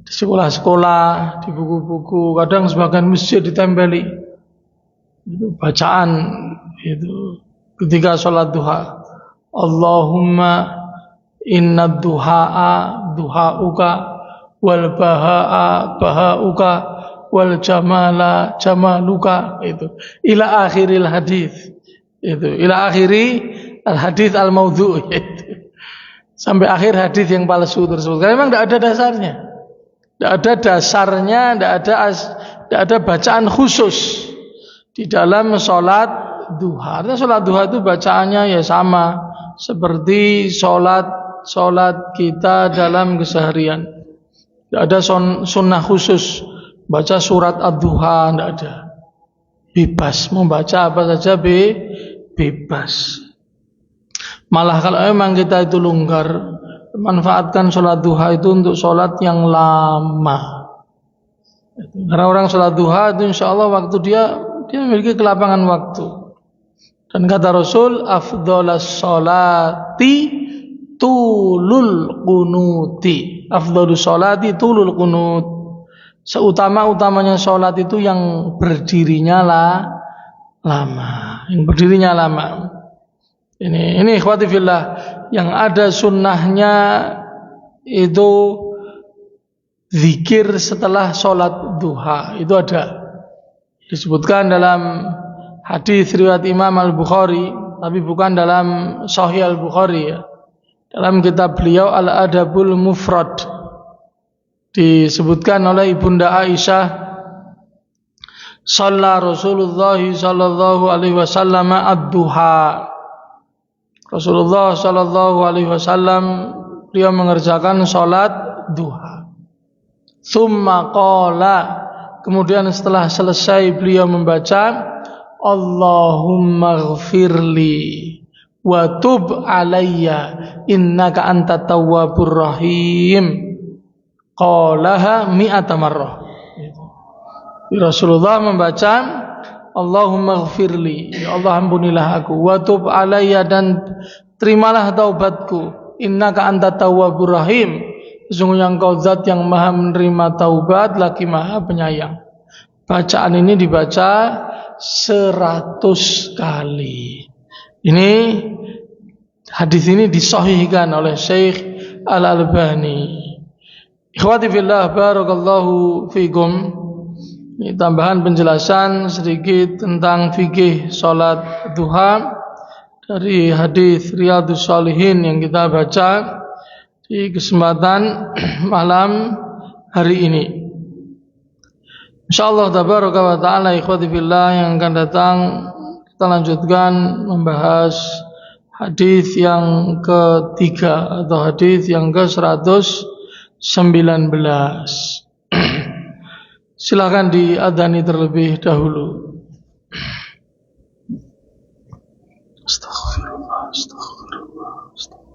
di sekolah-sekolah, di buku-buku, kadang sebagian masjid ditempeli itu bacaan itu ketika sholat duha. Allahumma inna duha'a duha'uka wal baha'a baha'uka wal jamala jamaluka, itu ila akhiril hadis, itu ila akhiri al hadis al maudhu', sampai akhir hadis yang palsu tersebut. Karena memang tidak ada dasarnya, tidak ada bacaan khusus di dalam sholat duha. Artinya sholat duha itu bacaannya ya sama seperti sholat kita dalam keseharian. Tidak ada sunnah khusus baca surat ad-duha, tidak ada. Bebas membaca apa saja, bebas. Malah kalau memang kita itu longgar, manfaatkan sholat duha itu untuk sholat yang lama. Karena orang sholat duha itu insya Allah waktu dia memiliki kelapangan waktu. Dan kata Rasul, afdhalas sholati tulul qunuti. Afdhalus sholati tulul qunut. Seutama-utamanya sholat itu yang berdirinya lama. Yang berdirinya lama. Ini ikhwati fillah, yang ada sunnahnya itu zikir setelah sholat duha. Itu ada. Disebutkan dalam hadis riwayat Imam Al-Bukhari, tapi bukan dalam Sahih Al-Bukhari ya. Dalam kitab beliau Al-Adabul Mufrad disebutkan oleh Ibunda Aisyah, shalla Rasulullah sallallahu alaihi wasallam ad-duha. Rasulullah sallallahu alaihi wasallam beliau mengerjakan salat duha. Tsumma qala, kemudian setelah selesai beliau membaca Allahumma ghfirli wa tub alayya innaka antat tawwabur rahim, qalaha mi'ata marrah. Rasulullah membaca Allahumma ghfirli, ya Allah ampunilah aku, wa tub alayya, dan terimalah taubatku, innaka antat tawwabur rahim, sesungguhnya engkau zat yang maha menerima taubat lagi maha penyayang. Bacaan ini dibaca 100 kali. Ini hadis ini disahihkan oleh Syekh Al-Albani. Ikhwati fillah barakallahu fikum. Ini tambahan penjelasan sedikit tentang fikih salat duha dari hadis Riyadhus Shalihin yang kita baca di kesempatan malam hari ini. Insyaallah tabaraka wa taala ikhwati fillah, yang akan datang kita lanjutkan membahas hadis yang ketiga atau hadis yang ke-119. Silakan diadzani terlebih dahulu. Astaghfirullah, astaghfirullah, astaghfirullah.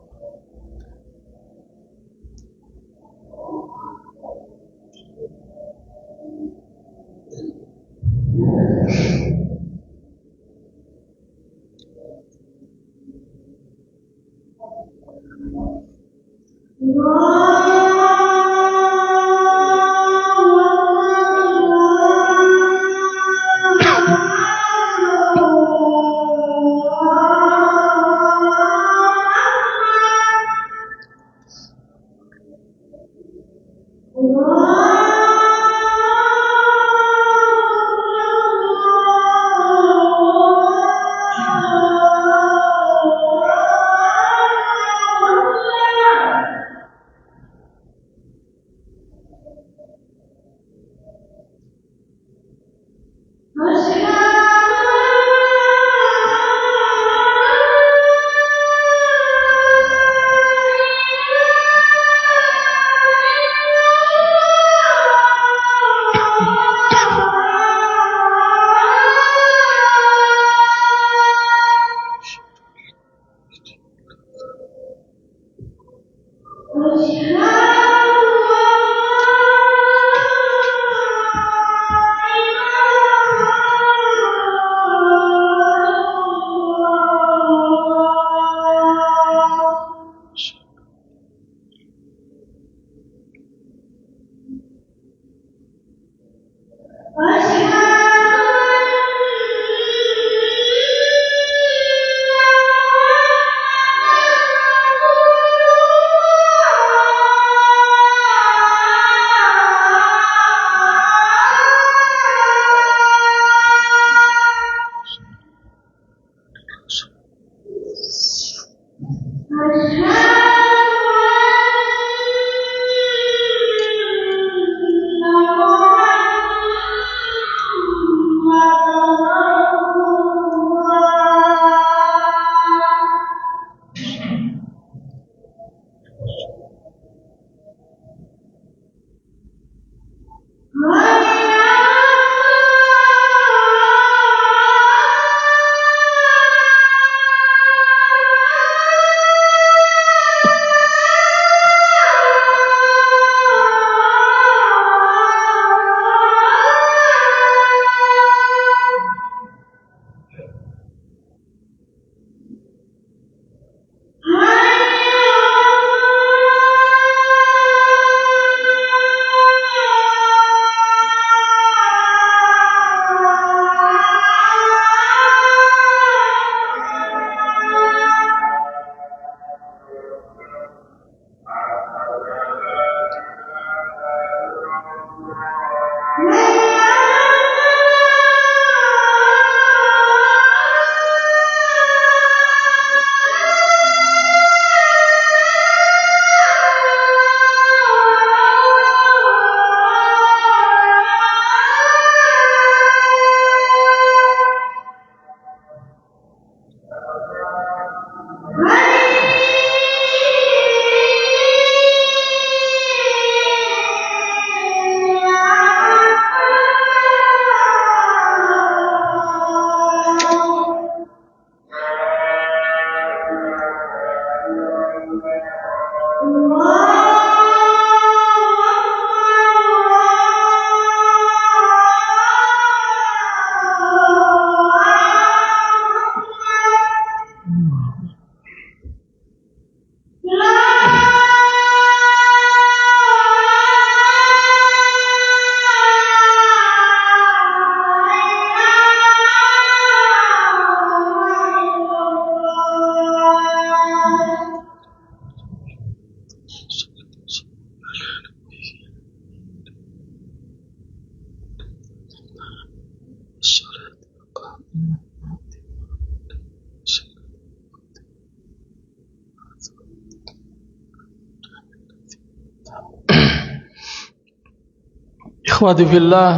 Ikhwati fillah,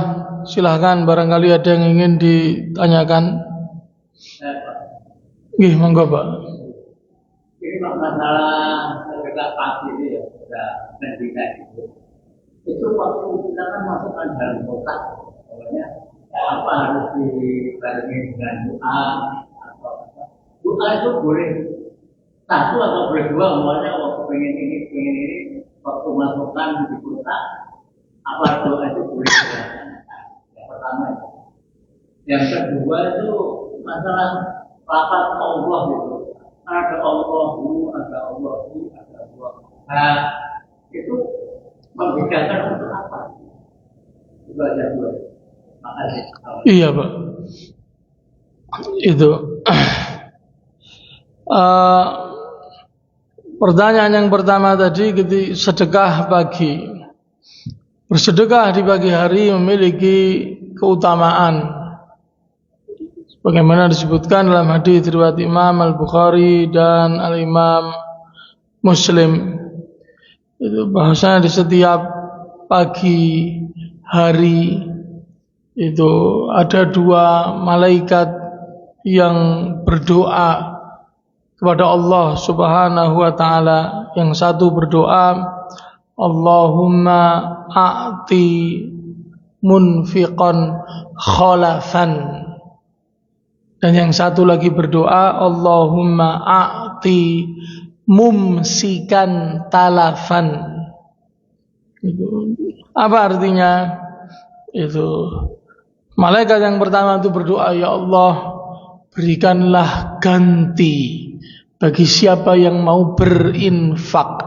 silahkan barangkali ada yang ingin ditanyakan. Nggih, monggo Pak. Ini masalah kita pasti ini ya, sudah pendidikan itu. Itu waktu kita kan masukkan dalam kotak, pokoknya apa harus dibarengi dengan doa atau apa. Doa itu boleh satu atau boleh dua, semuanya waktu pengen ini, waktu masukkan di kotak, apa doa itu boleh dilaksanakan. Yang pertama itu. Yang kedua itu masalah lafaz Allah itu. Ada Allahu, ada Allahu, ada Allah. Nah, itu membedakan untuk apa? Itu aja dulu. Makasih. Iya Pak. Itu. Pertanyaan yang pertama tadi, sedekah pagi. Bersedekah di pagi hari memiliki keutamaan bagaimana disebutkan dalam hadis riwayat Imam Al-Bukhari dan Al-Imam Muslim. Itu bahwasanya di setiap pagi hari itu ada dua malaikat yang berdoa kepada Allah Subhanahu wa taala. Yang satu berdoa, Allahumma a'ti munfiqan khalafan. Dan yang satu lagi berdoa, Allahumma a'ti mumsikan talafan. Itu apa artinya? Itu malaikat yang pertama itu berdoa, ya Allah, berikanlah ganti bagi siapa yang mau berinfak.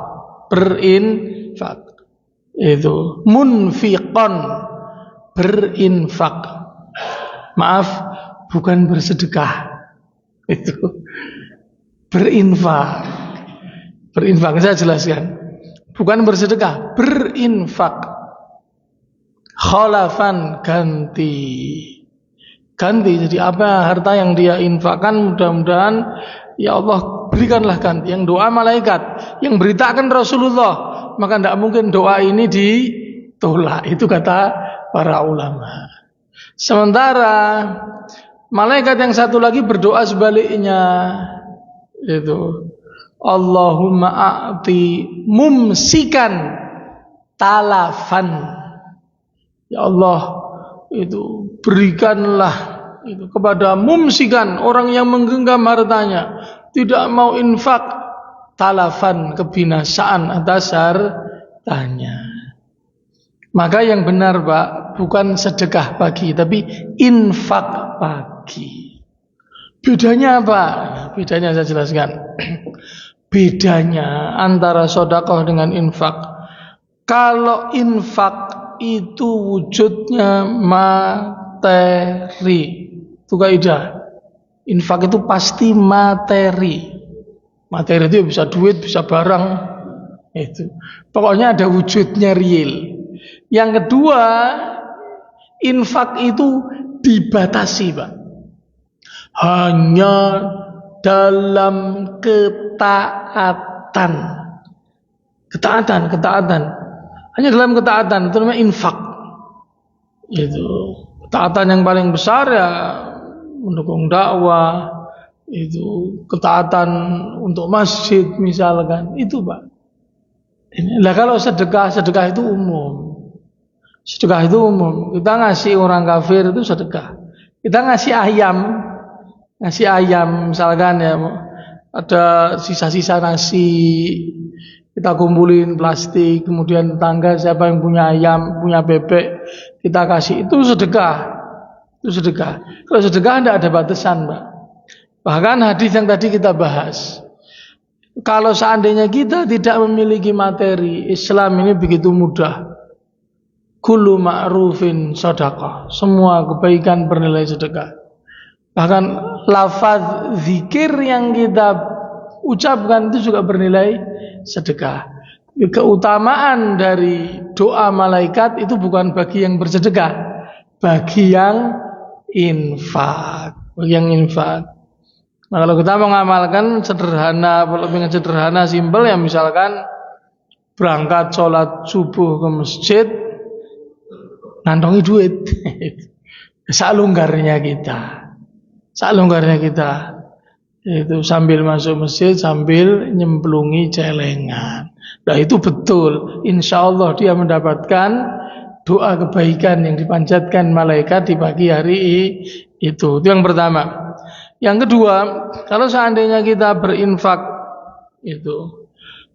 Itu munfiqan, berinfak. Maaf, bukan bersedekah. Itu berinfak. Berinfak saya jelaskan. Bukan bersedekah, berinfak. Khalafan, ganti. Ganti, jadi apa harta yang dia infakkan, mudah-mudahan ya Allah berikanlah ganti. Yang doa malaikat, yang beritakan Rasulullah, maka tidak mungkin doa ini ditolak. Itu kata para ulama. Sementara malaikat yang satu lagi berdoa sebaliknya, itu Allahumma a'ti mumsikan talafan. Ya Allah, itu berikanlah itu kepada mumsikan, orang yang menggenggam hartanya, tidak mau infak, talafan, kebinasaan atas hartanya. Maka yang benar Pak, bukan sedekah pagi, tapi infak pagi. Bedanya apa? Bedanya saya jelaskan. Bedanya antara sedekah dengan infak. Kalau infak itu wujudnya materi. Itu kaidah. Infak itu pasti materi. Materi itu bisa duit, bisa barang. Itu. Pokoknya ada wujudnya real. Yang kedua, infak itu dibatasi, Pak. Hanya dalam ketaatan. Ketaatan. Hanya dalam ketaatan, itu namanya infak. Itu ketaatan yang paling besar ya mendukung dakwah, itu ketaatan untuk masjid misalkan, itu Pak. Nah kalau sedekah itu umum. Sedekah itu umum. Kita ngasih orang kafir itu sedekah. Kita ngasih ayam misalkan ya, ada sisa-sisa nasi, kita kumpulin plastik, kemudian tetangga siapa yang punya ayam, punya bebek, kita kasih, itu sedekah. Itu sedekah. Kalau sedekah tidak ada batasan, Pak. Bahkan hadis yang tadi kita bahas, kalau seandainya kita tidak memiliki materi, Islam ini begitu mudah. Kullu ma'rufin sedekah. Semua kebaikan bernilai sedekah. Bahkan lafaz zikir yang kita ucapkan itu juga bernilai sedekah. Keutamaan dari doa malaikat itu bukan bagi yang bersedekah, bagi yang infak. Nah, kalau kita mengamalkan sederhana, kalau ingin sederhana, simpel ya, misalkan berangkat sholat subuh ke masjid, ngantongi duit, salunggarnya kita, itu sambil masuk masjid, sambil nyemplungi celengan. Nah itu betul, insya Allah dia mendapatkan doa kebaikan yang dipanjatkan malaikat di pagi hari itu yang pertama. Yang kedua, kalau seandainya kita berinfak itu,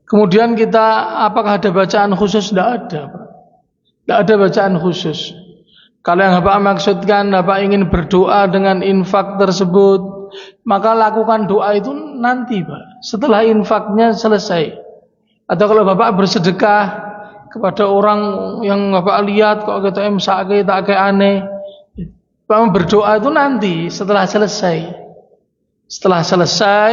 kemudian kita apakah ada bacaan khusus? Tidak ada, Pak. Tidak ada bacaan khusus. Kalau yang Bapak maksudkan, Bapak ingin berdoa dengan infak tersebut, maka lakukan doa itu nanti, Pak, setelah infaknya selesai. Atau kalau Bapak bersedekah kepada orang yang Bapak lihat kok kita sakit, tak kayak aneh, Bapak berdoa itu nanti setelah selesai. Setelah selesai,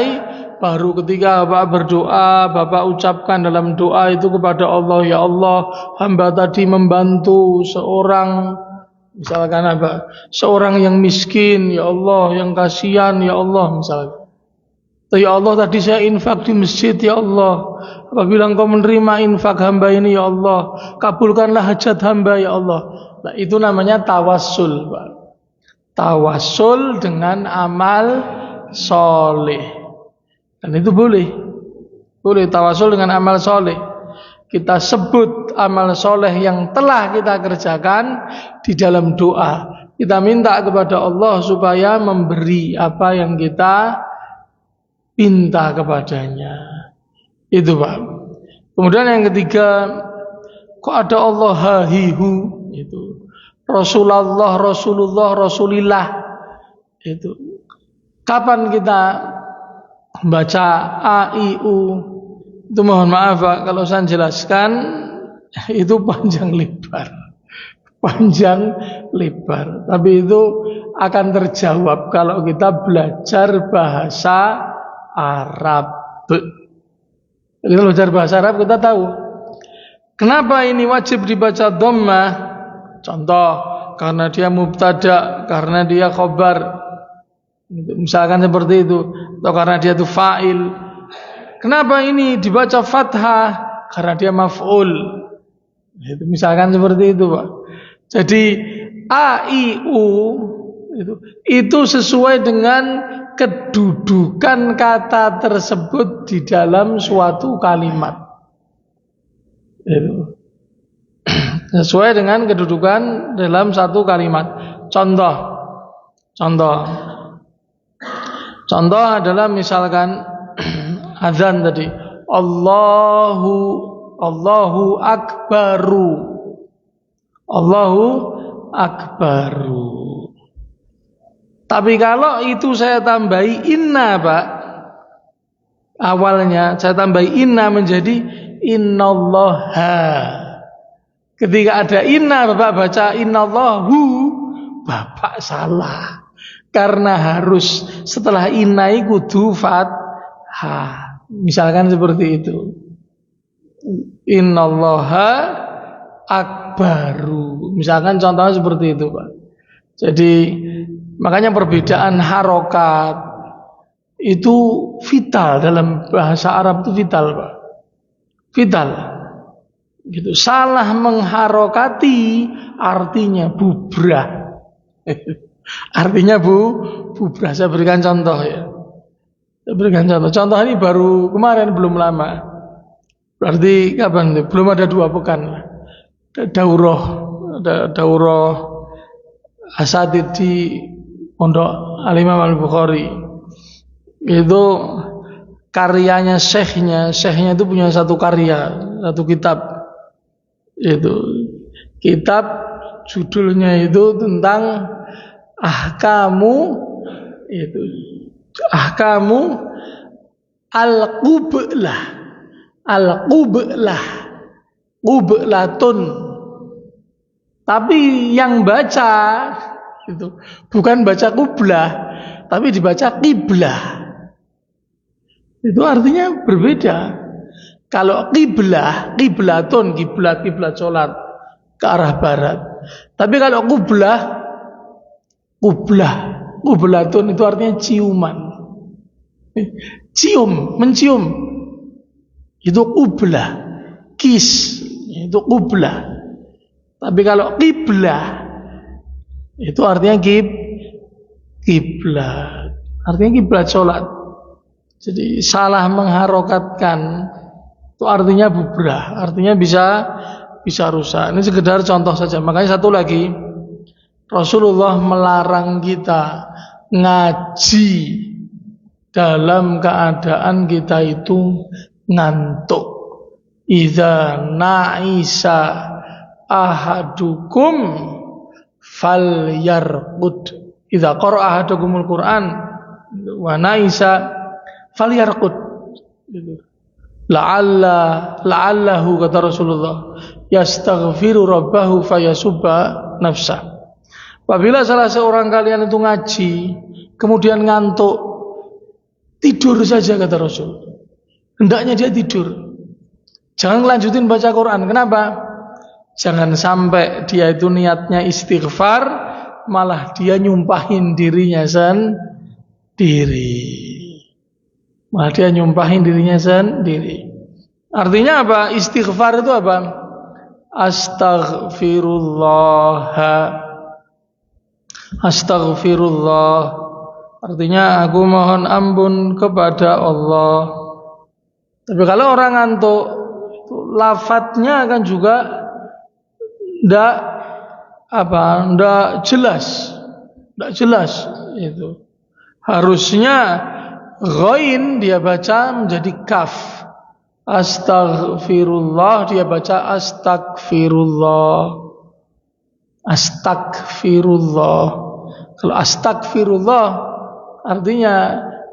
Baru ketika Bapak berdoa, Bapak ucapkan dalam doa itu kepada Allah, ya Allah, hamba tadi membantu seorang, misalkan apa, seorang yang miskin, ya Allah, yang kasihan, ya Allah, misalkan. Ya Allah, tadi saya infak di masjid, ya Allah. Apabila Engkau menerima infak hamba ini, ya Allah, kabulkanlah hajat hamba, ya Allah. Nah, itu namanya tawassul, Pak. Tawassul dengan amal soleh. Dan itu boleh tawasul dengan amal soleh. Kita sebut amal soleh yang telah kita kerjakan di dalam doa. Kita minta kepada Allah supaya memberi apa yang kita minta kepadanya. Itu Pak. Kemudian yang ketiga, kok ada Allah hahihu, itu Rasulullah, itu kapan kita baca A-I-U, itu mohon maaf Pak, kalau saya jelaskan itu panjang lebar, tapi itu akan terjawab kalau kita belajar bahasa Arab. Kita belajar bahasa Arab, kita tahu kenapa ini wajib dibaca dhammah. Contoh, karena dia mubtada, karena dia khobar, misalkan seperti itu, atau karena dia itu fa'il. Kenapa ini dibaca fathah? Karena dia maf'ul. Misalkan seperti itu Pak. Jadi A, I, U itu sesuai dengan kedudukan kata tersebut di dalam suatu kalimat. Sesuai dengan kedudukan dalam satu kalimat. Contoh adalah misalkan azan tadi, Allahu akbaru. Tapi kalau itu saya tambahi inna Pak, awalnya saya tambahi inna menjadi innallaha. Ketika ada inna Bapak baca innallahu, Bapak salah. Karena harus setelah inna kudu fathah. Misalkan seperti itu. Innallaha akbaru. Misalkan contohnya seperti itu Pak. Jadi makanya perbedaan harokat itu vital dalam bahasa Arab, itu vital Pak. Vital. Gitu. Salah mengharokati artinya bubrah. Artinya bubrah. Saya berikan contoh ya. Contoh ini baru kemarin, belum lama. Berarti kapan? Belum ada 2 pekan. Daurah asatid di Pondok Al-Imam Al-Bukhari. Itu karyanya syekhnya itu punya satu karya, satu kitab. Itu kitab judulnya itu tentang ahkamu qublatun. Tapi yang baca itu bukan baca qublah, tapi dibaca qiblah. Itu artinya berbeda. Kalau qiblatun, kiblat salat ke arah barat. Tapi kalau qublatun itu artinya ciuman. Mencium. Itu qublah. Kiss, itu qublah. Tapi kalau qiblah itu artinya kiblat. Artinya kiblat salat. Jadi salah mengharokatkan itu artinya bubrah, artinya bisa rusak. Ini sekedar contoh saja. Makanya satu lagi, Rasulullah melarang kita ngaji dalam keadaan kita itu ngantuk. Idza na'isa ahadukum falyarqud. Idza qara'a ahadukumul Qur'an wa na'isa falyarqud. La'allahu kata Rasulullah yastaghfiru rabbahu fayasubba nafsah. Apabila salah seorang kalian itu ngaji kemudian ngantuk, tidur saja kata Rasul. Hendaknya dia tidur. Jangan lanjutin baca Quran. Kenapa? Jangan sampai dia itu niatnya istighfar, malah dia nyumpahin dirinya sendiri. Malah dia nyumpahin dirinya sendiri. Artinya apa? Istighfar itu apa? Astaghfirullah. Astaghfirullah. Artinya aku mohon ampun kepada Allah. Tapi kalau orang ngantuk, lafadznya kan juga ndak jelas itu. Harusnya ghain dia baca menjadi kaf. Astaghfirullah dia baca astagfirullah. Astagfirullah. Kalau astagfirullah artinya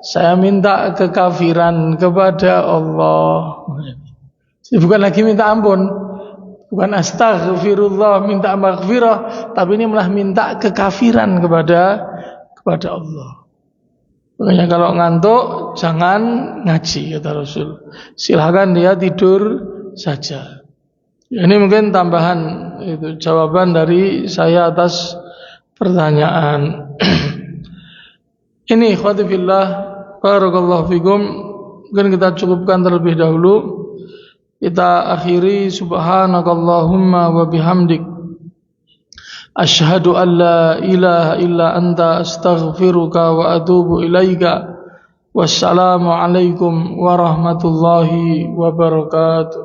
saya minta kekafiran kepada Allah. Bukan lagi minta ampun. Bukan astaghfirullah minta maghfirah, tapi ini malah minta kekafiran kepada Allah. Makanya kalau ngantuk jangan ngaji kata Rasul. Silahkan dia tidur saja. Ini mungkin tambahan itu jawaban dari saya atas pertanyaan. Ini ikhwati fillah, barakallahu fikum. Mungkin kita cukupkan terlebih dahulu. Kita akhiri subhanakallahumma wa bihamdik asyhadu an la ilaha illa anta astaghfiruka wa atubu ilaika. Wassalamu alaikum warahmatullahi wabarakatuh.